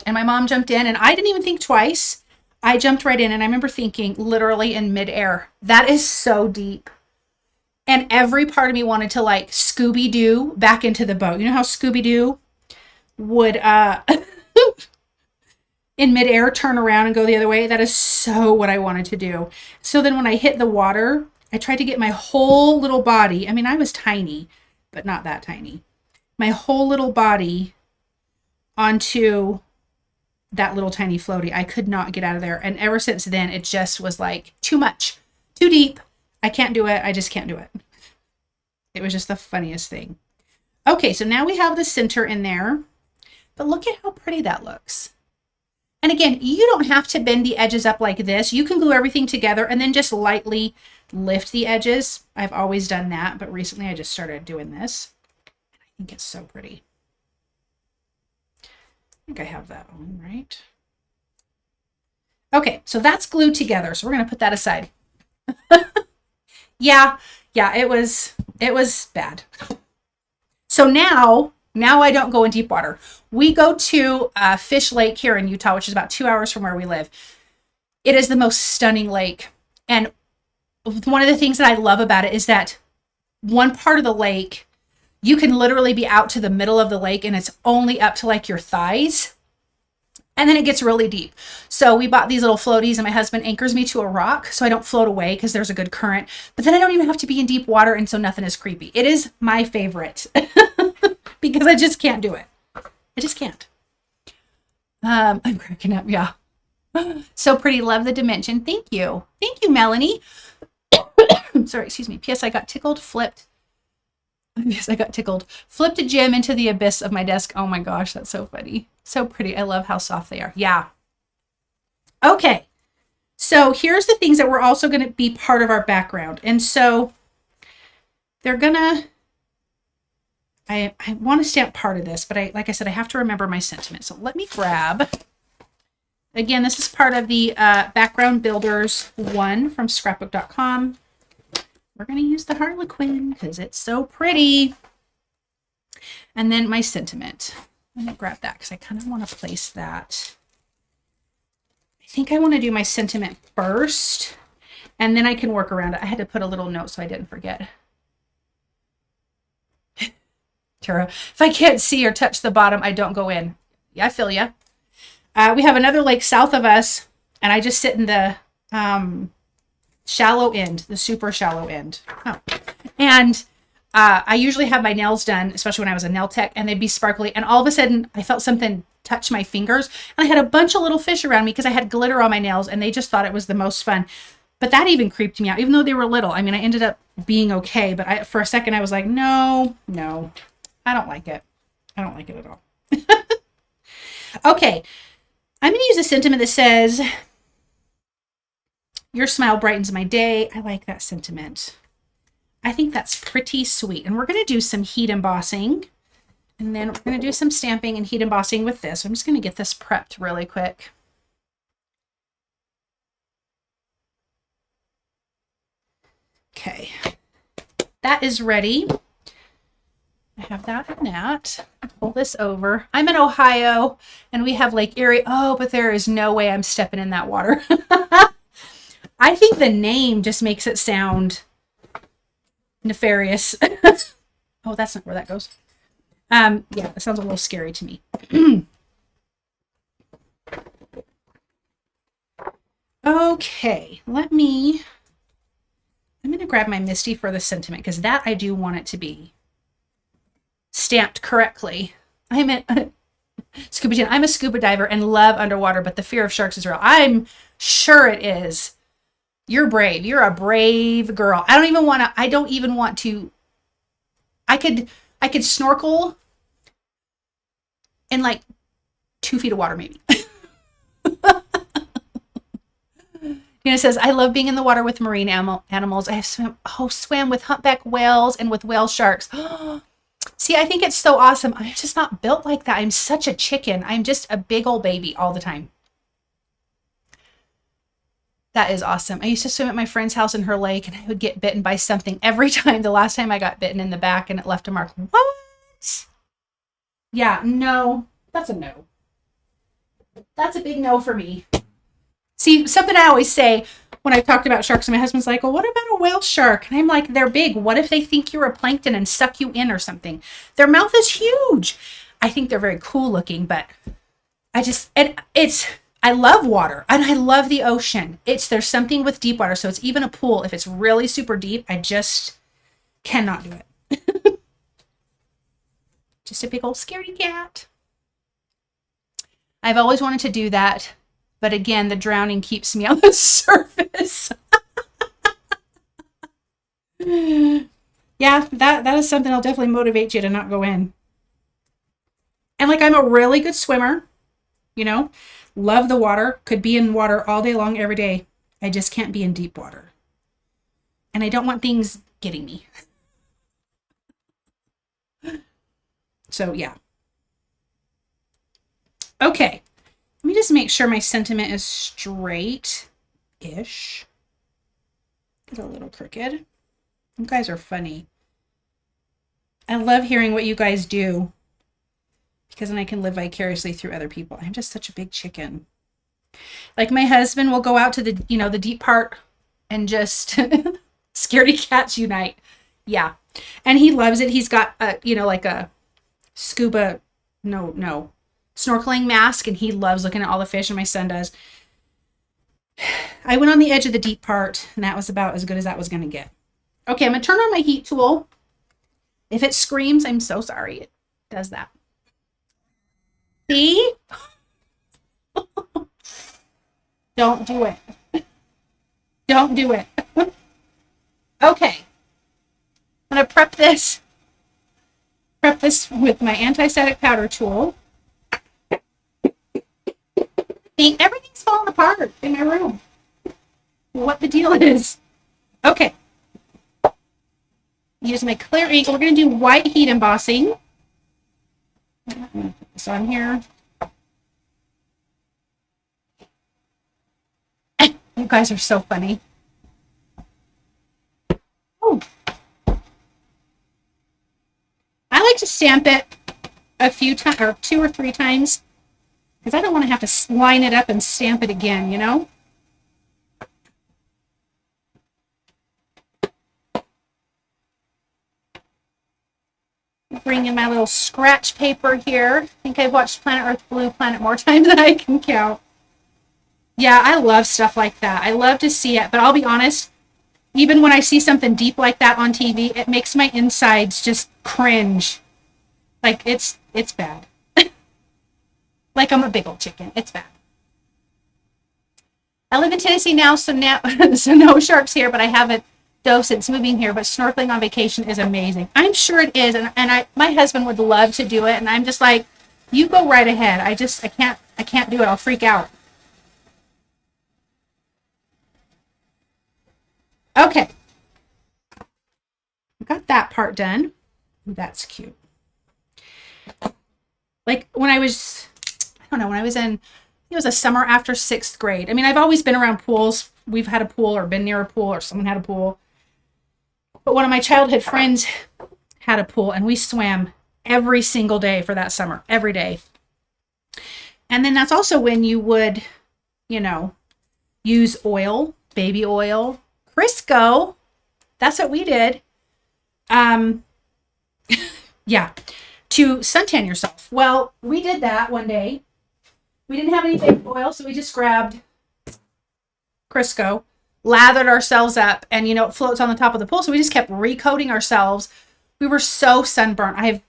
and my mom jumped in, and I didn't even think twice. I jumped right in, and I remember thinking literally in midair, that is so deep. And every part of me wanted to like Scooby-Doo back into the boat. You know how Scooby-Doo would in midair turn around and go the other way? That is so what I wanted to do. So then when I hit the water, I tried to get my whole little body. I mean, I was tiny, but not that tiny. My whole little body onto that little tiny floaty. I could not get out of there. And ever since then, it just was like too much, too deep. I can't do it. I just can't do it. It was just the funniest thing. Okay, so now we have the center in there, but look at how pretty that looks. And again, you don't have to bend the edges up like this. You can glue everything together and then just lightly lift the edges. I've always done that, but recently I just started doing this. And I think it's so pretty. I think I have that on, right? Okay, so that's glued together. So we're going to put that aside. Yeah, it was bad. So now I don't go in deep water. We go to Fish Lake here in Utah, which is about 2 hours from where we live. It is the most stunning lake. And one of the things that I love about it is that one part of the lake, you can literally be out to the middle of the lake, and it's only up to like your thighs. And then it gets really deep. So we bought these little floaties, and my husband anchors me to a rock so I don't float away because there's a good current. But then I don't even have to be in deep water, and so nothing is creepy. It is my favorite because I just can't do it. I just can't. I'm cracking up. Yeah. So pretty. Love the dimension. Thank you. Thank you, Melanie. Sorry, excuse me. P.S. I got tickled, flipped. Yes, I got tickled. Flipped a gem into the abyss of my desk. Oh my gosh, that's so funny. So pretty. I love how soft they are. Yeah. Okay. So here's the things that we're also going to be part of our background. And so they're going to, I want to stamp part of this, but like I said, I have to remember my sentiment. So let me grab, again, this is part of the Background Builders 1 from scrapbook.com. We're going to use the Harlequin because it's so pretty. And then my sentiment. Let me grab that because I kind of want to place that. I think I want to do my sentiment first, and then I can work around it. I had to put a little note so I didn't forget. Tara, if I can't see or touch the bottom, I don't go in. Yeah, I feel ya. We have another lake south of us, and I just sit in the shallow end, the super shallow end. Oh. And I usually have my nails done, especially when I was a nail tech, and they'd be sparkly. And all of a sudden, I felt something touch my fingers. And I had a bunch of little fish around me because I had glitter on my nails, and they just thought it was the most fun. But that even creeped me out, even though they were little. I mean, I ended up being okay. But for a second, I was like, no. I don't like it. I don't like it at all. Okay. I'm going to use a sentiment that says, your smile brightens my day. I like that sentiment. I think that's pretty sweet. And we're going to do some heat embossing. And then we're going to do some stamping and heat embossing with this. I'm just going to get this prepped really quick. Okay. That is ready. I have that and that. Pull this over. I'm in Ohio and we have Lake Erie. Oh, but there is no way I'm stepping in that water. I think the name just makes it sound nefarious. Oh, that's not where that goes. Yeah, that sounds a little scary to me. Okay, I'm going to grab my Misty for the sentiment because that I do want it to be stamped correctly. I'm a scuba diver and love underwater, but the fear of sharks is real. I'm sure it is. You're brave. You're a brave girl. I don't even want to. I could snorkel in like 2 feet of water, maybe. Neenah says, I love being in the water with marine animals. I have swam with humpback whales and with whale sharks. See, I think it's so awesome. I'm just not built like that. I'm such a chicken. I'm just a big old baby all the time. That is awesome. I used to swim at my friend's house in her lake and I would get bitten by something every time. The last time I got bitten in the back and it left a mark. What? Yeah, no. That's a no. That's a big no for me. See, something I always say when I talked about sharks, my husband's like, well, what about a whale shark? And I'm like, they're big. What if they think you're a plankton and suck you in or something? Their mouth is huge. I think they're very cool looking, but I love water and I love the ocean. There's something with deep water. So it's even a pool. If it's really super deep, I just cannot do it. Just a big old scaredy cat. I've always wanted to do that. But again, the drowning keeps me on the surface. Yeah, that is something that'll definitely motivate you to not go in. And like, I'm a really good swimmer, love the water, could be in water all day long, every day. I just can't be in deep water. And I don't want things getting me. So yeah. Okay. Let me just make sure my sentiment is straight-ish. Get a little crooked. You guys are funny. I love hearing what you guys do because then I can live vicariously through other people. I'm just such a big chicken. Like my husband will go out to the, the deep part and just scaredy cats unite. Yeah. And he loves it. He's got a, like a scuba, snorkeling mask, and he loves looking at all the fish, and my son does. I went on the edge of the deep part, and that was about as good as that was going to get. Okay, I'm going to turn on my heat tool. If it screams, I'm so sorry. It does that. See? Don't do it. Don't do it. Okay. I'm going to prep this with my anti-static powder tool. See, everything's falling apart in my room. What the deal is. Okay. Use my clear ink. We're going to do white heat embossing. I'm going to put this on here. You guys are so funny. Oh. I like to stamp it a few times, or 2 or 3 times. Because I don't want to have to line it up and stamp it again, Bring in my little scratch paper here. I think I've watched Planet Earth Blue Planet more times than I can count. Yeah, I love stuff like that. I love to see it. But I'll be honest, even when I see something deep like that on TV, it makes my insides just cringe. Like, it's bad. Like I'm a big old chicken. It's bad. I live in Tennessee now, so no sharks here, but I haven't stove since moving here, but snorkeling on vacation is amazing. I'm sure it is, and my husband would love to do it, and I'm just like, you go right ahead. I can't do it. I'll freak out. Okay. Got that part done. Ooh, that's cute. Like when I was, I don't know, when I was in, it was a summer after 6th grade. I mean, I've always been around pools. We've had a pool or been near a pool or someone had a pool. But one of my childhood friends had a pool and we swam every single day for that summer, every day. And then that's also when you would, you know, use oil, baby oil, Crisco. That's what we did. Yeah, to suntan yourself. Well, we did that one day. We didn't have any baby oil, so we just grabbed Crisco, lathered ourselves up, and you know, it floats on the top of the pool. So we just kept recoating ourselves. We were so sunburnt. I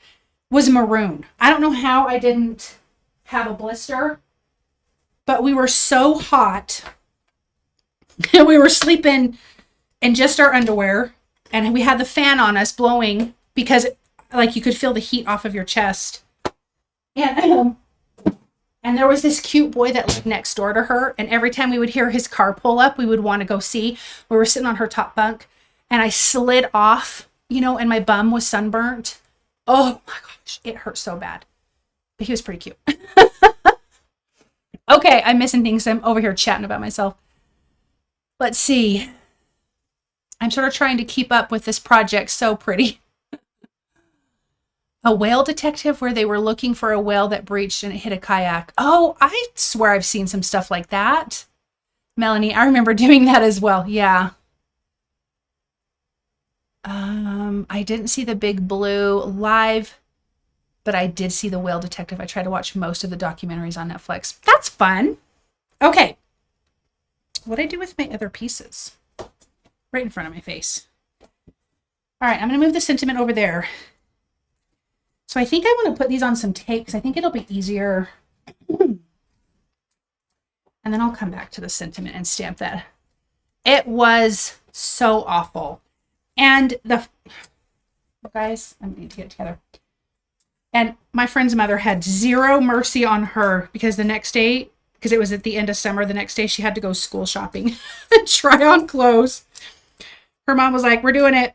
was maroon. I don't know how I didn't have a blister, but we were so hot. We were sleeping in just our underwear, and we had the fan on us blowing because like you could feel the heat off of your chest. And there was this cute boy that lived next door to her, and every time we would hear his car pull up, we would want to go see. We were sitting on her top bunk, and I slid off, you know, and my bum was sunburnt. Oh my gosh, it hurt so bad. But he was pretty cute. Okay, I'm missing things. I'm over here chatting about myself. Let's see. I'm sort of trying to keep up with this project. So pretty. A whale detective where they were looking for a whale that breached and it hit a kayak. Oh, I swear I've seen some stuff like that. Melanie, I remember doing that as well. Yeah. I didn't see the Big Blue live, but I did see the Whale Detective. I try to watch most of the documentaries on Netflix. That's fun. Okay. What'd I do with my other pieces? Right in front of my face. All right, I'm going to move the sentiment over there. So I think I want to put these on some tape because I think it'll be easier. And then I'll come back to the sentiment and stamp that. It was so awful. And guys, I need to get it together. And my friend's mother had zero mercy on her because the next day, because it was at the end of summer, the next day she had to go school shopping and try on clothes. Her mom was like, we're doing it.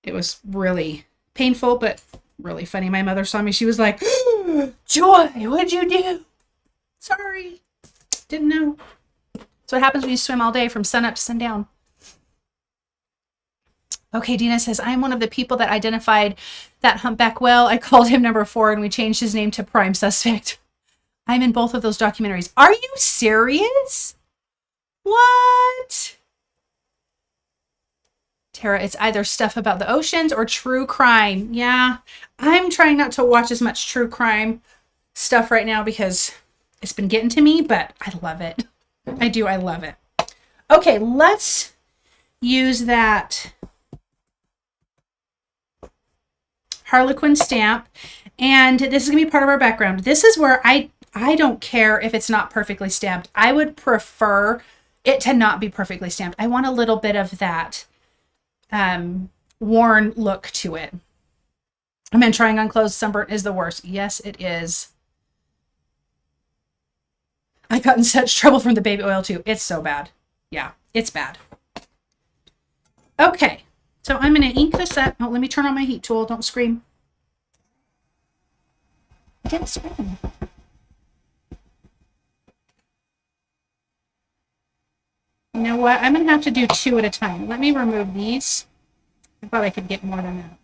It was really painful, but really funny. My mother saw me. She was like, Joy, what'd you do? Sorry. Didn't know. That's what happens when you swim all day from sun up to sundown. Okay, Dina says, I'm one of the people that identified that humpback whale. I called him number 4 and we changed his name to Prime Suspect. I'm in both of those documentaries. Are you serious? What? Tara, it's either stuff about the oceans or true crime. Yeah, I'm trying not to watch as much true crime stuff right now because it's been getting to me, but I love it. I do. I love it. Okay, let's use that Harlequin stamp. And this is going to be part of our background. This is where I don't care if it's not perfectly stamped. I would prefer it to not be perfectly stamped. I want a little bit of that worn look to it. I mean, trying on clothes sunburnt is the worst. Yes, it is. I got in such trouble from the baby oil too. It's so bad. Yeah, it's bad. Okay, so I'm going to ink this up. Oh, let me turn on my heat tool. Don't scream. I didn't scream. You know what? I'm going to have to do 2 at a time. Let me remove these. I thought I could get more than that.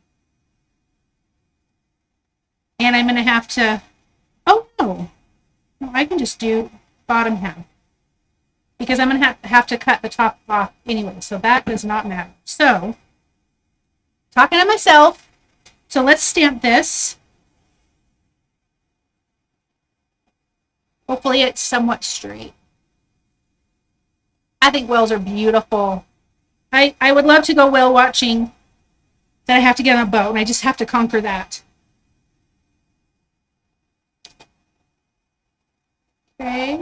And I'm going to have to... Oh, no. No, I can just do bottom half. Because I'm going to have to cut the top off anyway. So that does not matter. So, talking to myself. So let's stamp this. Hopefully it's somewhat straight. I think whales are beautiful. I would love to go whale watching. Then I have to get on a boat, and I just have to conquer that. Okay.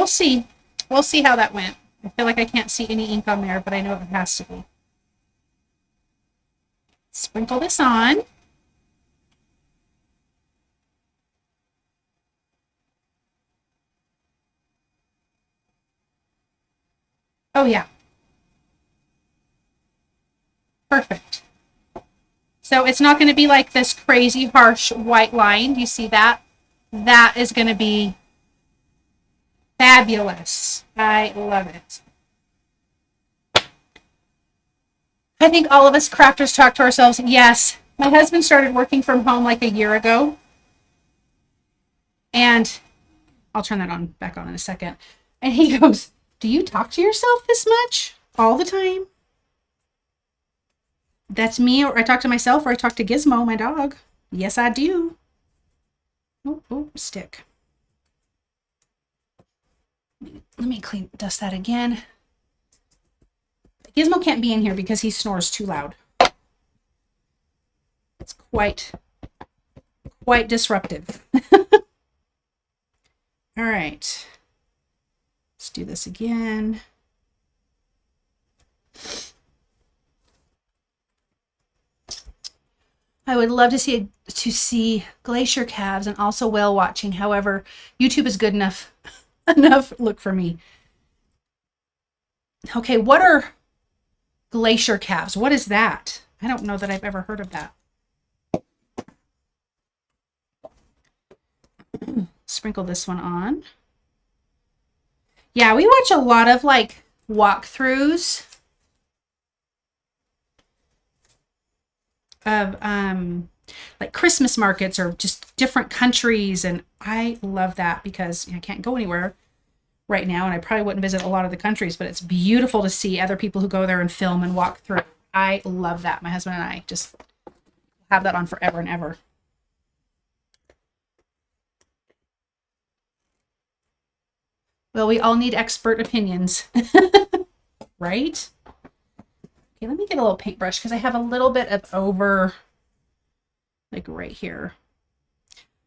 we'll see. We'll see how that went. I feel like I can't see any ink on there, but I know it has to be. Sprinkle this on. Oh yeah. Perfect. So it's not going to be like this crazy harsh white line. You see that? That is going to be fabulous. I love it. I think all of us crafters talk to ourselves. Yes, my husband started working from home like a year ago. And I'll turn that on back on in a second. And he goes, "Do you talk to yourself this much all the time?" That's me, or I talk to myself, or I talk to Gizmo, my dog. Yes, I do. Oh, stick. Let me dust that again. Gizmo can't be in here because he snores too loud. It's quite disruptive. All right. Let's do this again. I would love to see glacier calves and also whale watching. However, YouTube is good enough look for me. Okay, what are glacier calves? What is that? I don't know that I've ever heard of that. Sprinkle this one on. Yeah, we watch a lot of like walkthroughs of like Christmas markets or just different countries, and I love that because I can't go anywhere right now, and I probably wouldn't visit a lot of the countries, but it's beautiful to see other people who go there and film and walk through. I love that. My husband and I just have that on forever and ever. Well, we all need expert opinions, right? Okay, let me get a little paintbrush because I have a little bit of over, like right here,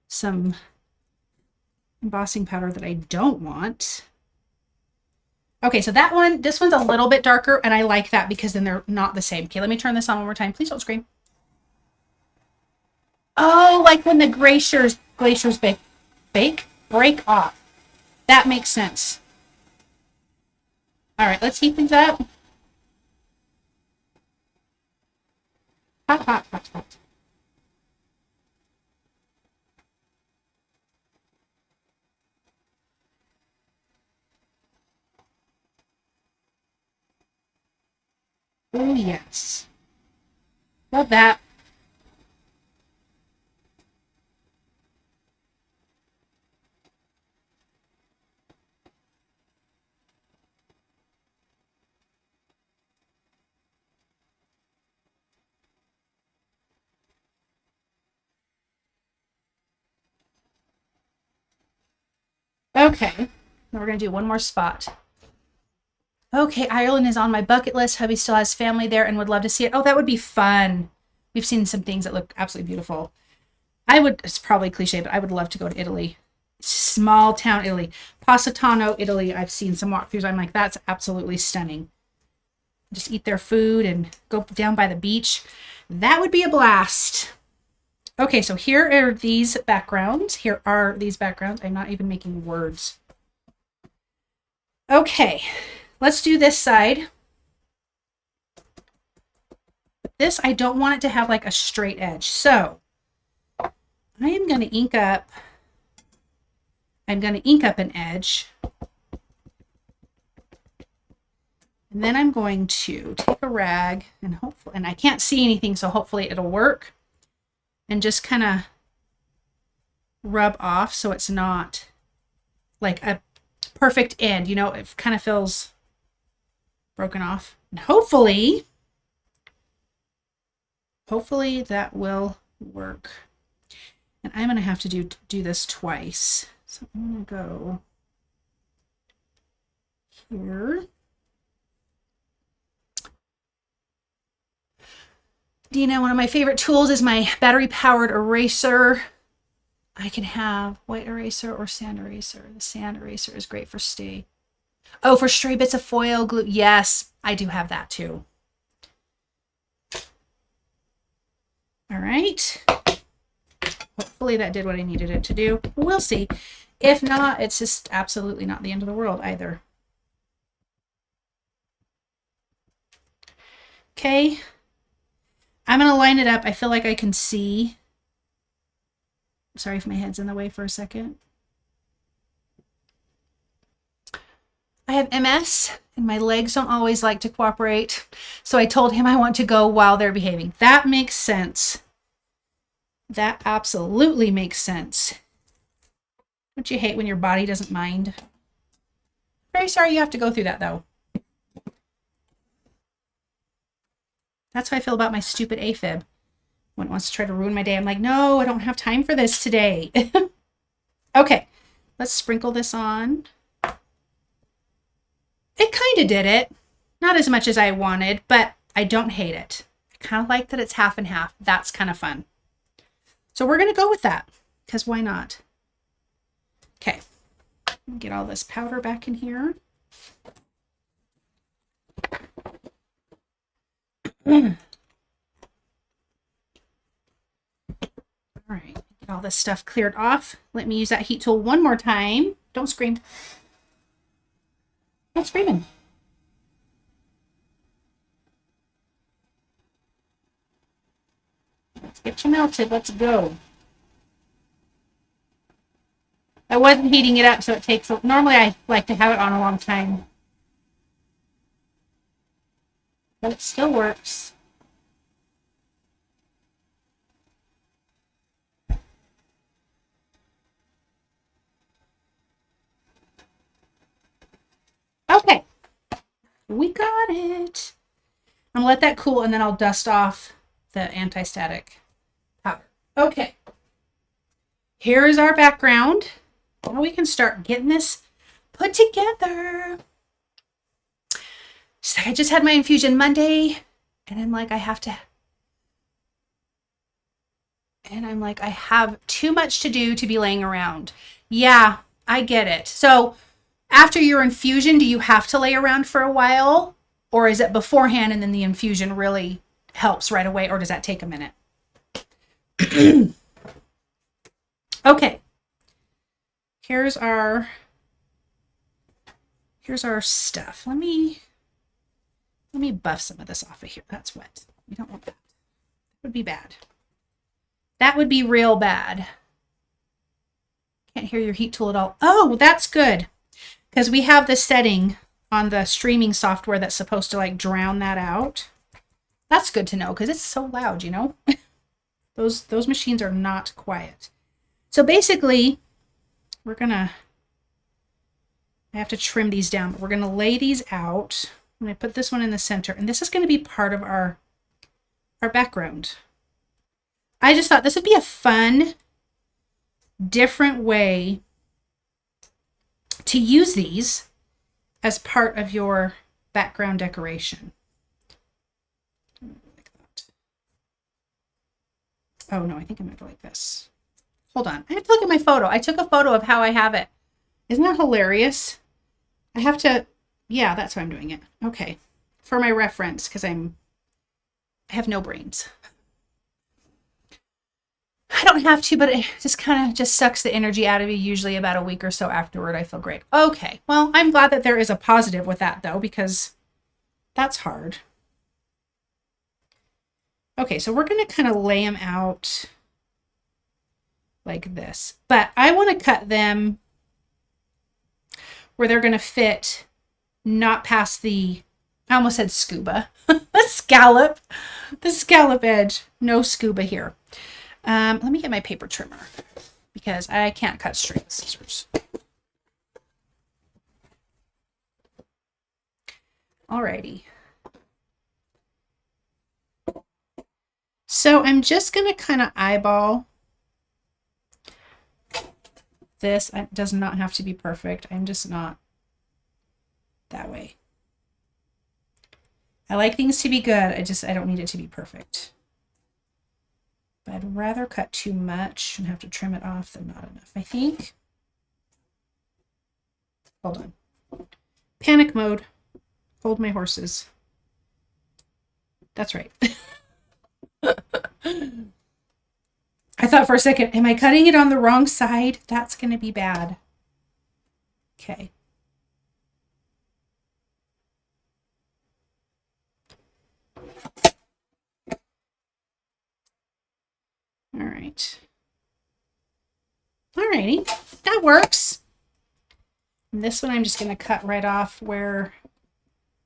some embossing powder that I don't want. Okay, so this one's a little bit darker, and I like that because then they're not the same. Okay, let me turn this on one more time. Please don't scream. Oh, like when the glaciers break off. That makes sense. All right, let's heat things up. Hot, hot, hot, hot. Oh, yes. Love that. Okay, now we're going to do one more spot. Okay, Ireland is on my bucket list. Hubby still has family there and would love to see it. Oh, that would be fun. We've seen some things that look absolutely beautiful. It's probably cliche, but I would love to go to Italy. Small town Italy. Positano, Italy. I've seen some walkthroughs. I'm like, that's absolutely stunning. Just eat their food and go down by the beach. That would be a blast. Okay, so here are these backgrounds. I'm not even making words. Okay, let's do this side. This, I don't want it to have like a straight edge. So I am going to ink up. I'm going to ink up an edge. And then I'm going to take a rag and I can't see anything, so hopefully it'll work. And just kind of rub off so it's not like a perfect end. It kind of feels broken off. And hopefully that will work. And I'm going to have to do this twice. So I'm going to go here. Neenah, one of my favorite tools is my battery-powered eraser. I can have white eraser or sand eraser. The sand eraser is great for stay. Oh, for stray bits of foil glue. Yes, I do have that too. All right. Hopefully that did what I needed it to do. We'll see. If not, it's just absolutely not the end of the world either. Okay. I'm going to line it up. I feel like I can see. Sorry if my head's in the way for a second. I have MS and my legs don't always like to cooperate. So I told him I want to go while they're behaving. That makes sense. That absolutely makes sense. Don't you hate when your body doesn't mind? Very sorry you have to go through that though. That's how I feel about my stupid AFib. When it wants to try to ruin my day, I'm like, no, I don't have time for this today. Okay, let's sprinkle this on. It kind of did it. Not as much as I wanted, but I don't hate it. I kind of like that it's half and half. That's kind of fun. So we're going to go with that because why not? Okay, get all this powder back in here. All right, get all this stuff cleared off. Let me use that heat tool one more time. Don't scream. Not screaming. Let's get you melted. Let's go. I wasn't heating it up, so it takes. Normally, I like to have it on a long time, but it still works. Okay, we got it. I'm gonna let that cool, and then I'll dust off the anti-static powder. Okay, here is our background. Now we can start getting this put together. So I just had my infusion Monday, and I'm like, I have too much to do to be laying around. Yeah, I get it. So after your infusion, do you have to lay around for a while? Or is it beforehand and then the infusion really helps right away? Or does that take a minute? Okay. Here's our stuff. Let me buff some of this off of here. That's wet. We don't want that. That would be bad. That would be real bad. Can't hear your heat tool at all. Oh, that's good. Because we have the setting on the streaming software that's supposed to like drown that out. That's good to know because it's so loud, you know. Those machines are not quiet. So basically, I have to trim these down, but we're gonna lay these out. I'm gonna put this one in the center, and this is gonna be part of our background. I just thought this would be a fun, different way to use these as part of your background decoration. Like that. Oh no, I think I'm gonna go like this. Hold on, I have to look at my photo. I took a photo of how I have it. Isn't that hilarious? I have to, yeah, that's how I'm doing it. Okay, for my reference, because I have no brains. I don't have to, but it just kind of just sucks the energy out of you. Usually about a week or so afterward, I feel great. Okay, well, I'm glad that there is a positive with that, though, because that's hard. Okay, so we're going to kind of lay them out like this. But I want to cut them where they're going to fit not past the, I almost said scuba, the scallop edge. No scuba here. Let me get my paper trimmer because I can't cut straight with scissors. Alrighty. So I'm just going to kind of eyeball this. It does not have to be perfect. I'm just not that way. I like things to be good. I don't need it to be perfect. But I'd rather cut too much and have to trim it off than not enough, I think. Hold on. Panic mode. Hold my horses. That's right. I thought for a second, am I cutting it on the wrong side? That's going to be bad. Okay. All right. All righty. That works. And this one I'm just going to cut right off where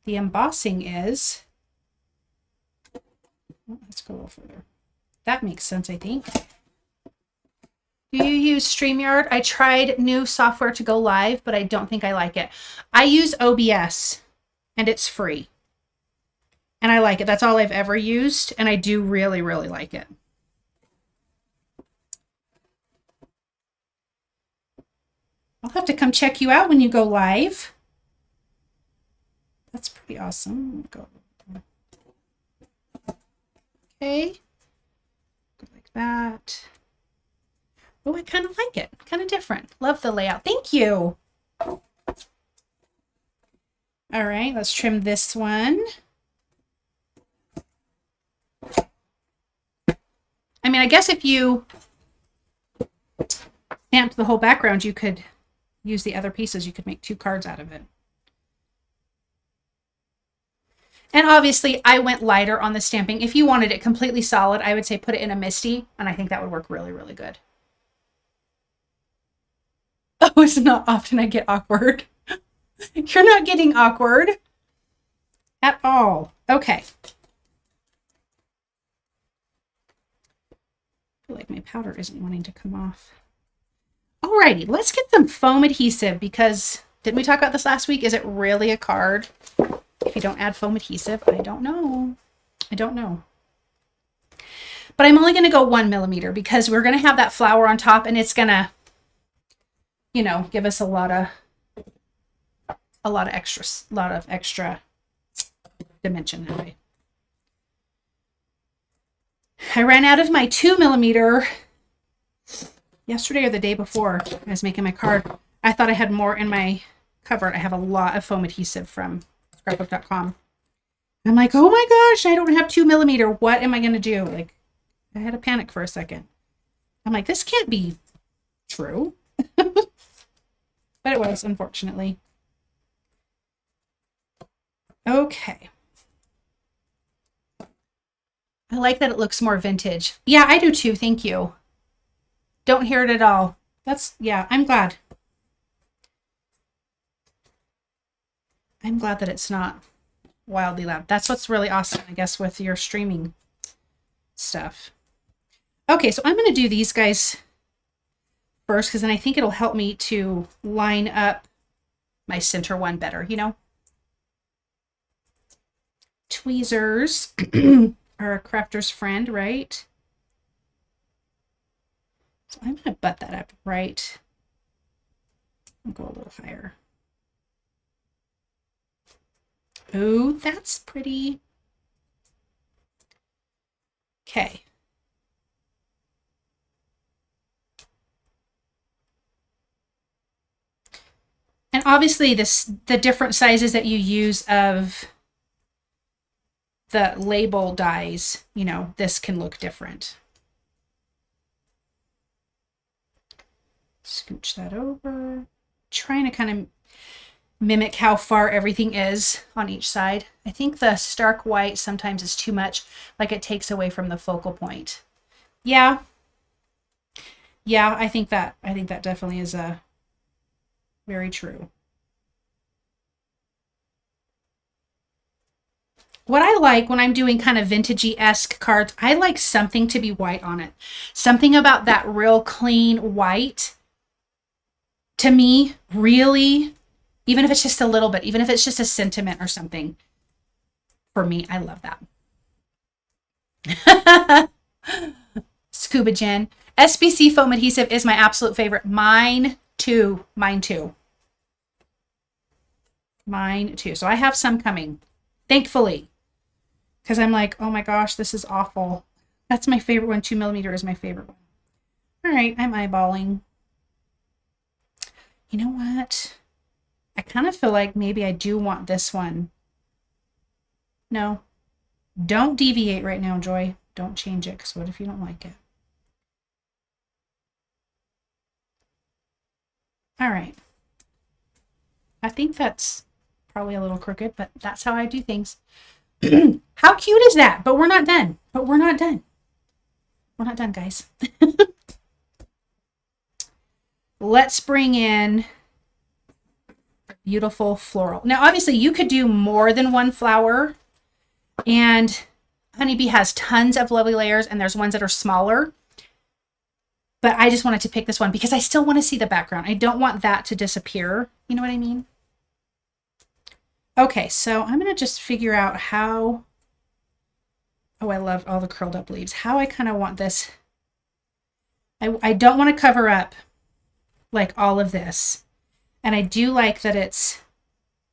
the embossing is. Let's go a little further. That makes sense, I think. Do you use StreamYard? I tried new software to go live, but I don't think I like it. I use OBS, and it's free. And I like it. That's all I've ever used, and I do really, really like it. I'll have to come check you out when you go live. That's pretty awesome. Go. Okay. Go like that. Oh, I kind of like it. Kind of different. Love the layout. Thank you. All right, let's trim this one. I mean, I guess if you stamped the whole background, you could use the other pieces. You could make 2 cards out of it. And obviously, I went lighter on the stamping. If you wanted it completely solid, I would say put it in a Misty, and I think that would work really, really good. Oh, it's not often I get awkward. You're not getting awkward at all. Okay. I feel like my powder isn't wanting to come off. Alrighty, let's get some foam adhesive because didn't we talk about this last week? Is it really a card if you don't add foam adhesive? I don't know. I don't know. But I'm only going to go 1 millimeter because we're going to have that flower on top and it's going to, you know, give us a lot of extra dimension that way. I ran out of my 2 millimeter yesterday or the day before. I was making my card. I thought I had more in my cupboard. I have a lot of foam adhesive from scrapbook.com. I'm like, oh my gosh, I don't have 2 millimeter. What am I going to do? Like, I had a panic for a second. I'm like, this can't be true. But it was, unfortunately. Okay. I like that it looks more vintage. Yeah, I do too. Thank you. Don't hear it at all. That's, yeah, I'm glad. I'm glad that it's not wildly loud. That's what's really awesome, I guess, with your streaming stuff. Okay, so I'm going to do these guys first because then I think it'll help me to line up my center one better, you know? Tweezers are a crafter's friend, right? So I'm going to butt that up right. I'll go a little higher. Oh, that's pretty. Okay. And obviously the different sizes that you use of the label dies, you know, this can look different. Scooch that over. Trying to kind of mimic how far everything is on each side. I think the stark white sometimes is too much, like it takes away from the focal point. Yeah. Yeah, I think that definitely is very true. What I like when I'm doing kind of vintagey-esque cards, I like something to be white on it. Something about that real clean white, to me, really, even if it's just a little bit, even if it's just a sentiment or something, for me, I love that. Scuba Jen. SBC foam adhesive is my absolute favorite. Mine too. Mine too. Mine too. So I have some coming, thankfully. Because I'm like, oh my gosh, this is awful. That's my favorite one. 2mm is my favorite one. All right, I'm eyeballing. You know what? I kind of feel like maybe I do want this one. No, don't deviate right now, Joy. Don't change it, because what if you don't like it? All right. I think that's probably a little crooked, but that's how I do things. How cute is that? But we're not done. We're not done, guys. Let's bring in beautiful floral. Now, obviously, you could do more than one flower, and Honeybee has tons of lovely layers, and there's ones that are smaller. But I just wanted to pick this one because I still want to see the background. I don't want that to disappear. You know what I mean? Okay, so I'm going to just figure out how... Oh, I love all the curled up leaves. How I kind of want this. I don't want to cover up like all of this. And I do like that it's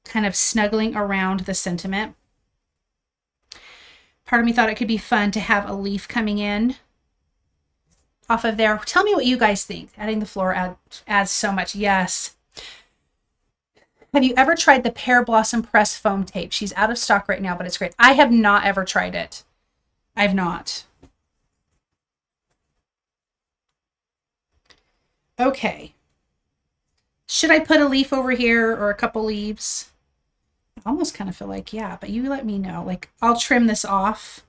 kind of snuggling around the sentiment. Part of me thought it could be fun to have a leaf coming in off of there. Tell me what you guys think. Adding the floor adds so much. Yes. Have you ever tried the Pear Blossom Press foam tape? She's out of stock right now, but it's great. I have not ever tried it. I've not. Okay. Should I put a leaf over here or a couple leaves? I almost kind of feel like, yeah, but you let me know. Like, I'll trim this off.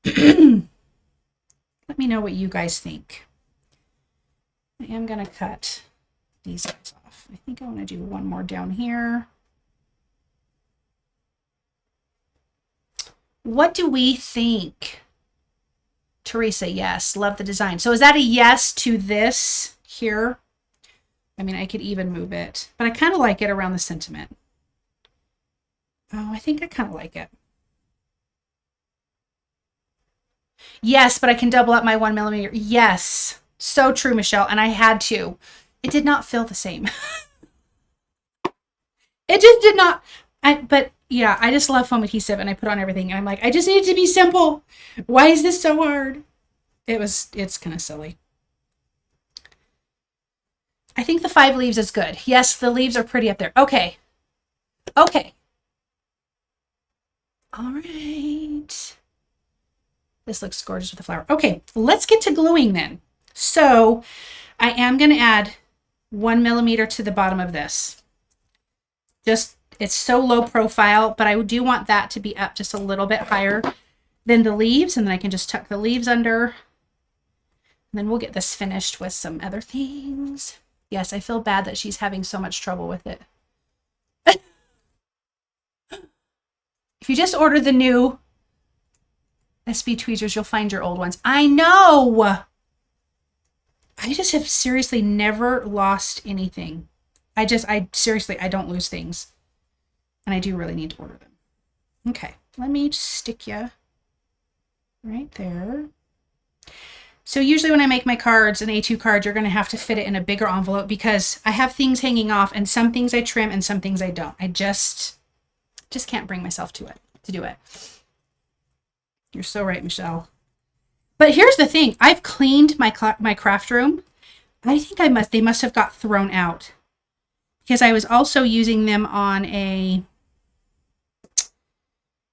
Let me know what you guys think. I am going to cut these guys off. I think I want to do one more down here. What do we think? Teresa, yes. Love the design. So is that a yes to this here? I mean, I could even move it, but I kind of like it around the sentiment. Oh, I think I kind of like it. Yes, but I can double up my 1mm. Yes. So true, Michelle. And I had to. It did not feel the same. It just did not. But yeah, I just love foam adhesive and I put on everything. And I'm like, I just need it to be simple. Why is this so hard? It's kind of silly. I think the 5 leaves is good. Yes, the leaves are pretty up there. Okay. Okay. All right. This looks gorgeous with the flower. Okay, let's get to gluing then. So I am going to add 1mm to the bottom of this. Just, it's so low profile, but I do want that to be up just a little bit higher than the leaves. And then I can just tuck the leaves under. And then we'll get this finished with some other things. Yes, I feel bad that she's having so much trouble with it. If you just order the new SB tweezers, you'll find your old ones. I know! I just have seriously never lost anything. Seriously, I don't lose things. And I do really need to order them. Okay, let me just stick you right there. So usually when I make my cards, an A2 card, you're going to have to fit it in a bigger envelope because I have things hanging off and some things I trim and some things I don't. I just can't bring myself to do it. You're so right, Michelle. But here's the thing. I've cleaned my craft room. I think they must have got thrown out because I was also using them on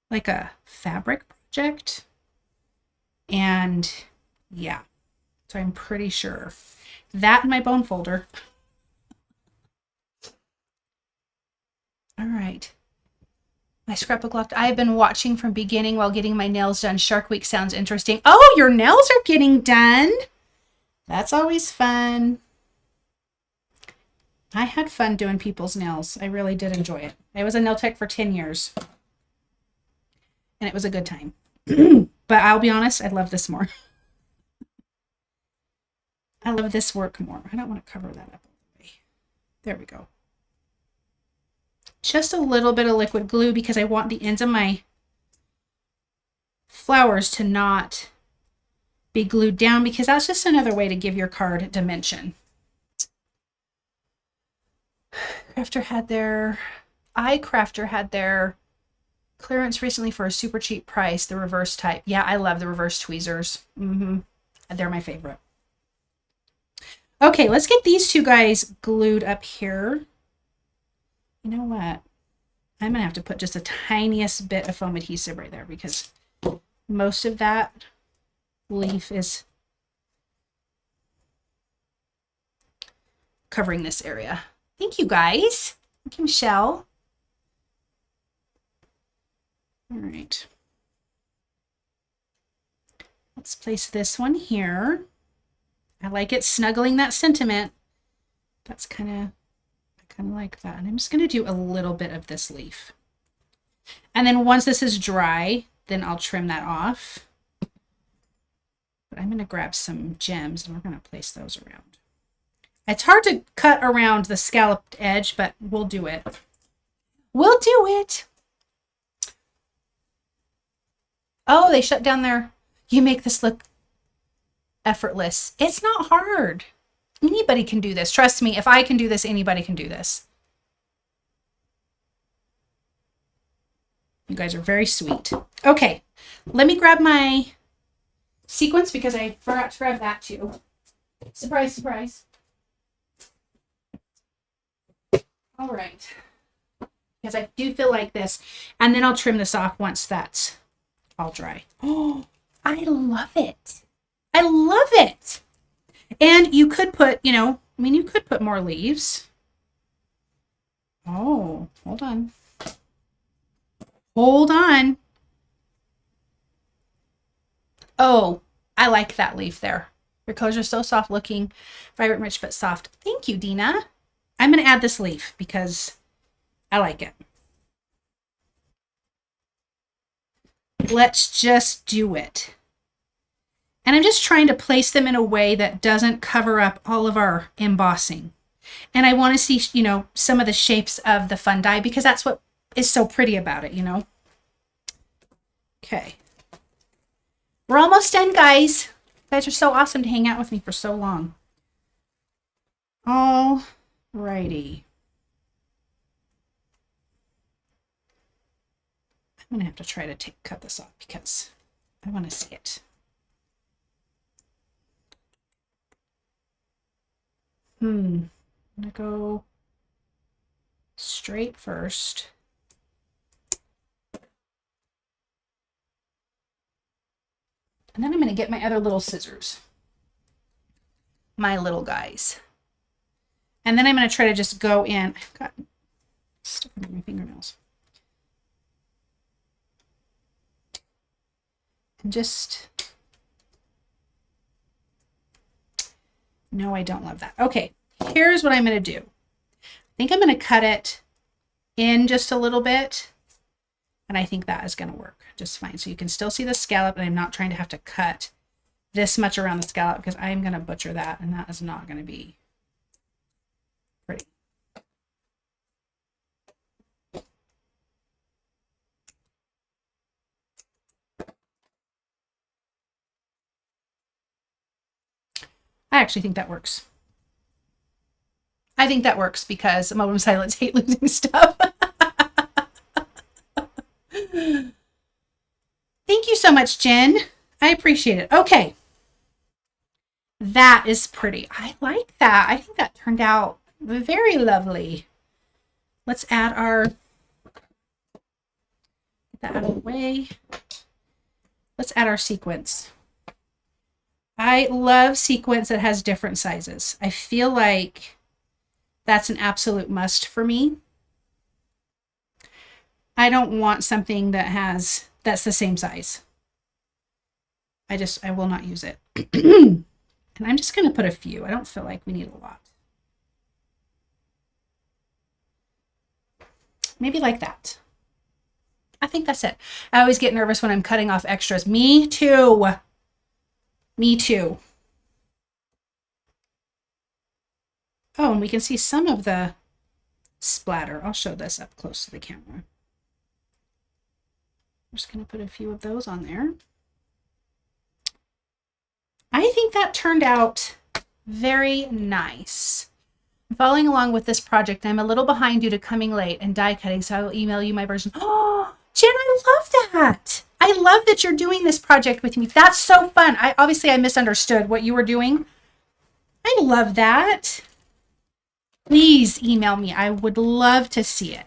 like a fabric project. And yeah, so I'm pretty sure that in my bone folder. All right. My scrapbook locked. I've been watching from beginning while getting my nails done. Shark Week sounds interesting. Oh, your nails are getting done. That's always fun. I had fun doing people's nails. I really did enjoy it. I was a nail tech for 10 years. And it was a good time. But I'll be honest, I love this more. I love this work more. I don't want to cover that up all the way. There we go. Just a little bit of liquid glue because I want the ends of my flowers to not be glued down because that's just another way to give your card dimension. Crafter had their Clearance recently for a super cheap price, the reverse type. Yeah, I love the reverse tweezers. They're my favorite. Okay, let's get these two guys glued up here. You know what? I'm gonna have to put just the tiniest bit of foam adhesive right there because most of that leaf is covering this area. Thank you guys. Thank you, Michelle. All right. Let's place this one here. I like it snuggling that sentiment. That's I kind of like that. And I'm just going to do a little bit of this leaf. And then once this is dry, then I'll trim that off. But I'm going to grab some gems and we're going to place those around. It's hard to cut around the scalloped edge, but we'll do it. We'll do it. Oh, they shut down their... You make this look effortless. It's not hard. Anybody can do this. Trust me, if I can do this, anybody can do this. You guys are very sweet. Okay, let me grab my sequence because I forgot to grab that too. Surprise, surprise. All right. Because I do feel like this. And then I'll trim this off once that's all dry. Oh, I love it. I love it. And you could put, you know, I mean, you could put more leaves. Oh, hold on. Hold on. Oh, I like that leaf there. Your colors are so soft looking, vibrant, rich, but soft. Thank you, Dina. I'm going to add this leaf because I like it. Let's just do it. And I'm just trying to place them in a way that doesn't cover up all of our embossing. And I want to see, you know, some of the shapes of the fun die because that's what is so pretty about it, you know. Okay. We're almost done, guys. You guys are so awesome to hang out with me for so long. All righty. I'm going to have to try to cut this off because I want to see it. I'm going to go straight first. And then I'm going to get my other little scissors. My little guys. And then I'm going to try to just go in. I've got stuff under my fingernails. And just... No, I don't love that. Okay, here's what I'm going to do. I think I'm going to cut it in just a little bit. And I think that is going to work just fine. So you can still see the scallop, and I'm not trying to have to cut this much around the scallop because I'm going to butcher that, and that is not going to be pretty. I actually think that works. I think that works because Moment of Silence hate losing stuff. Thank you so much, Jen. I appreciate it. Okay. That is pretty. I like that. I think that turned out very lovely. Let's add our, get that out of the way. Let's add our sequence. I love sequence that has different sizes. I feel like that's an absolute must for me. I don't want something that's the same size. I will not use it. And I'm just going to put a few. I don't feel like we need a lot. Maybe like that. I think that's it. I always get nervous when I'm cutting off extras. Me too. Me too. Oh, and we can see some of the splatter. I'll show this up close to the camera. I'm just going to put a few of those on there. I think that turned out very nice. I'm following along with this project. I'm a little behind due to coming late and die cutting, so I will email you my version. Oh, Jen, I love that. I love that you're doing this project with me. That's so fun. I misunderstood what you were doing. I love that. Please email me. I would love to see it.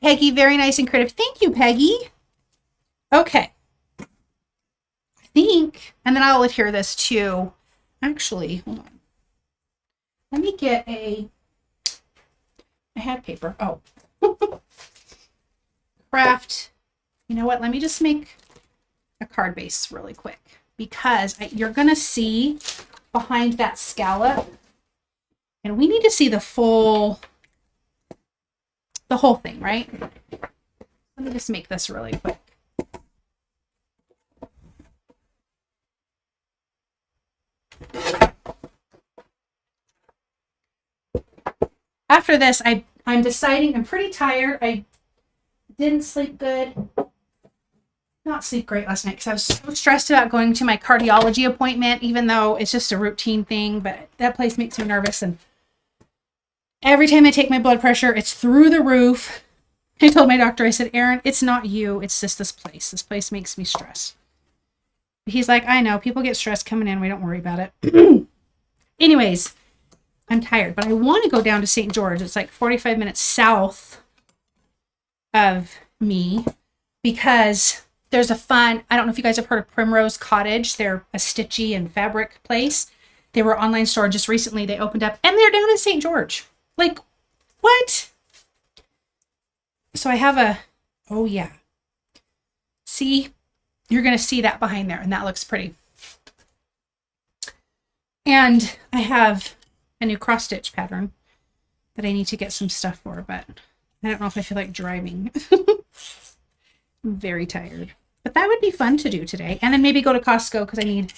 Peggy, very nice and creative. Thank you, Peggy. Okay. I think, and then I'll adhere this to, actually, hold on. Let me get I had paper. Oh. Kraft. You know what? Let me just make a card base really quick because you're going to see behind that scallop, and we need to see the whole thing, right? Let me just make this really quick. After this, I'm deciding, I'm pretty tired. I didn't sleep good. Not sleep great last night because I was so stressed about going to my cardiology appointment, even though it's just a routine thing, but that place makes me nervous. And every time I take my blood pressure, it's through the roof. I told my doctor, I said, Erin, it's not you. It's just this place. This place makes me stressed. He's like, I know. People get stressed coming in. We don't worry about it. Anyways, I'm tired, but I want to go down to St. George. It's like 45 minutes south of me because there's a fun, I don't know if you guys have heard of Primrose Cottage. They're a stitchy and fabric place. They were online store just recently. They opened up and they're down in St. George. Like, what? So I have oh yeah. See, you're going to see that behind there and that looks pretty. And I have a new cross stitch pattern that I need to get some stuff for, but I don't know if I feel like driving. I'm very tired, but that would be fun to do today. And then maybe go to Costco because I need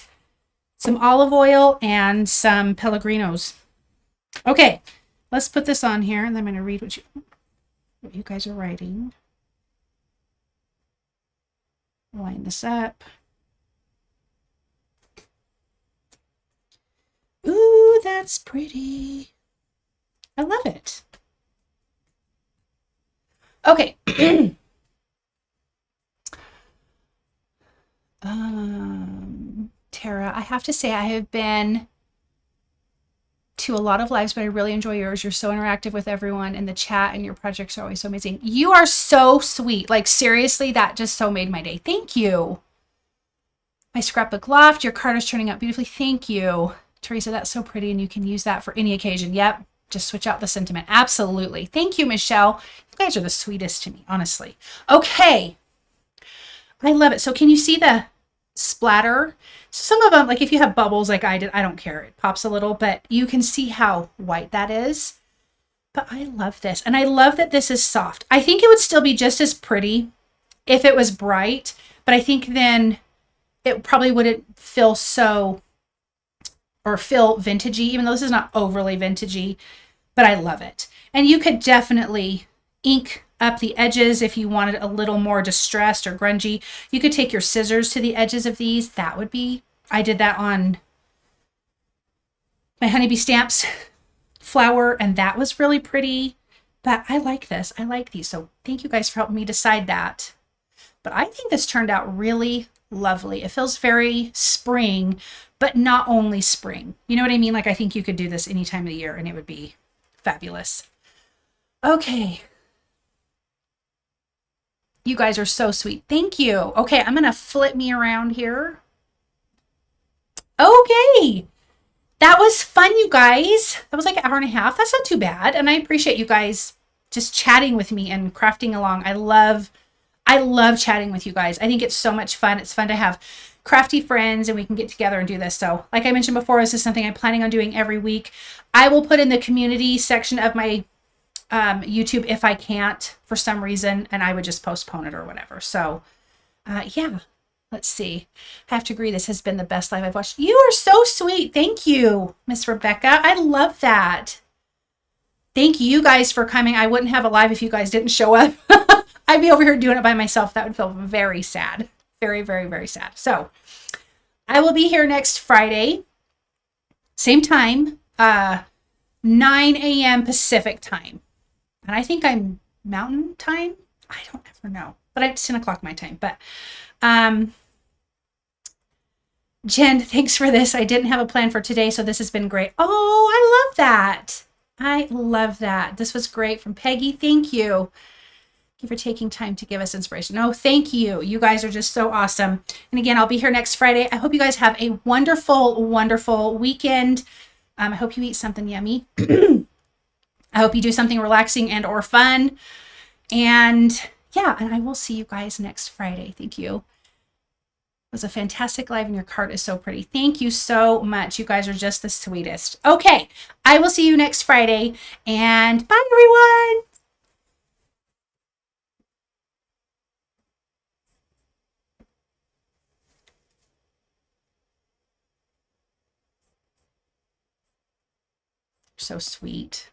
some olive oil and some Pellegrinos. Okay, let's put this on here and I'm going to read what you guys are writing. Line this up. Ooh, that's pretty. I love it. Okay. Tara, I have to say I have been to a lot of lives, but I really enjoy yours. You're so interactive with everyone in the chat and your projects are always so amazing. You are so sweet. Like seriously, that just so made my day. Thank you. My scrapbook loft, your card is turning out beautifully. Thank you. Teresa, that's so pretty and you can use that for any occasion. Yep. Just switch out the sentiment. Absolutely. Thank you, Michelle. You guys are the sweetest to me, honestly. Okay. I love it. So can you see the splatter? So some of them, like if you have bubbles like I did, I don't care. It pops a little, but you can see how white that is. But I love this. And I love that this is soft. I think it would still be just as pretty if it was bright, but I think then it probably wouldn't feel so, or feel vintagey, even though this is not overly vintagey, but I love it. And you could definitely ink up the edges if you wanted a little more distressed or grungy. You could take your scissors to the edges of these. That would be, I did that on my Honeybee Stamps flower and that was really pretty, but I like this. I like these. So thank you guys for helping me decide that. But I think this turned out really lovely. It feels very spring, but not only spring. You know what I mean? Like I think you could do this any time of the year and it would be fabulous. Okay. You guys are so sweet. Thank you. Okay, I'm going to flip me around here. Okay. That was fun, you guys. That was like an hour and a half. That's not too bad. And I appreciate you guys just chatting with me and crafting along. I love chatting with you guys. I think it's so much fun. It's fun to have crafty friends and we can get together and do this. So like I mentioned before, this is something I'm planning on doing every week. I will put in the community section of my YouTube if I can't for some reason, and I would just postpone it or whatever. So yeah, let's see. I have to agree, this has been the best live I've watched. You are so sweet. Thank you, Miss Rebecca. I love that. Thank you guys for coming. I wouldn't have a live if you guys didn't show up. I'd be over here doing it by myself. That would feel very sad. Very, very, very sad. So I will be here next Friday, same time, 9 a.m. Pacific time. And I think I'm Mountain time. I don't ever know, but it's 10 o'clock my time. But um, Jen, thanks for this. I didn't have a plan for today, so this has been great. Oh, I love that. I love that. This was great from Peggy. Thank you. Thank you for taking time to give us inspiration. Oh, thank you. You guys are just so awesome. And again, I'll be here next Friday. I hope you guys have a wonderful, wonderful weekend. I hope you eat something yummy. I hope you do something relaxing and or fun. And yeah, and I will see you guys next Friday. Thank you. It was a fantastic live and your card is so pretty. Thank you so much. You guys are just the sweetest. Okay, I will see you next Friday. And bye, everyone. So sweet.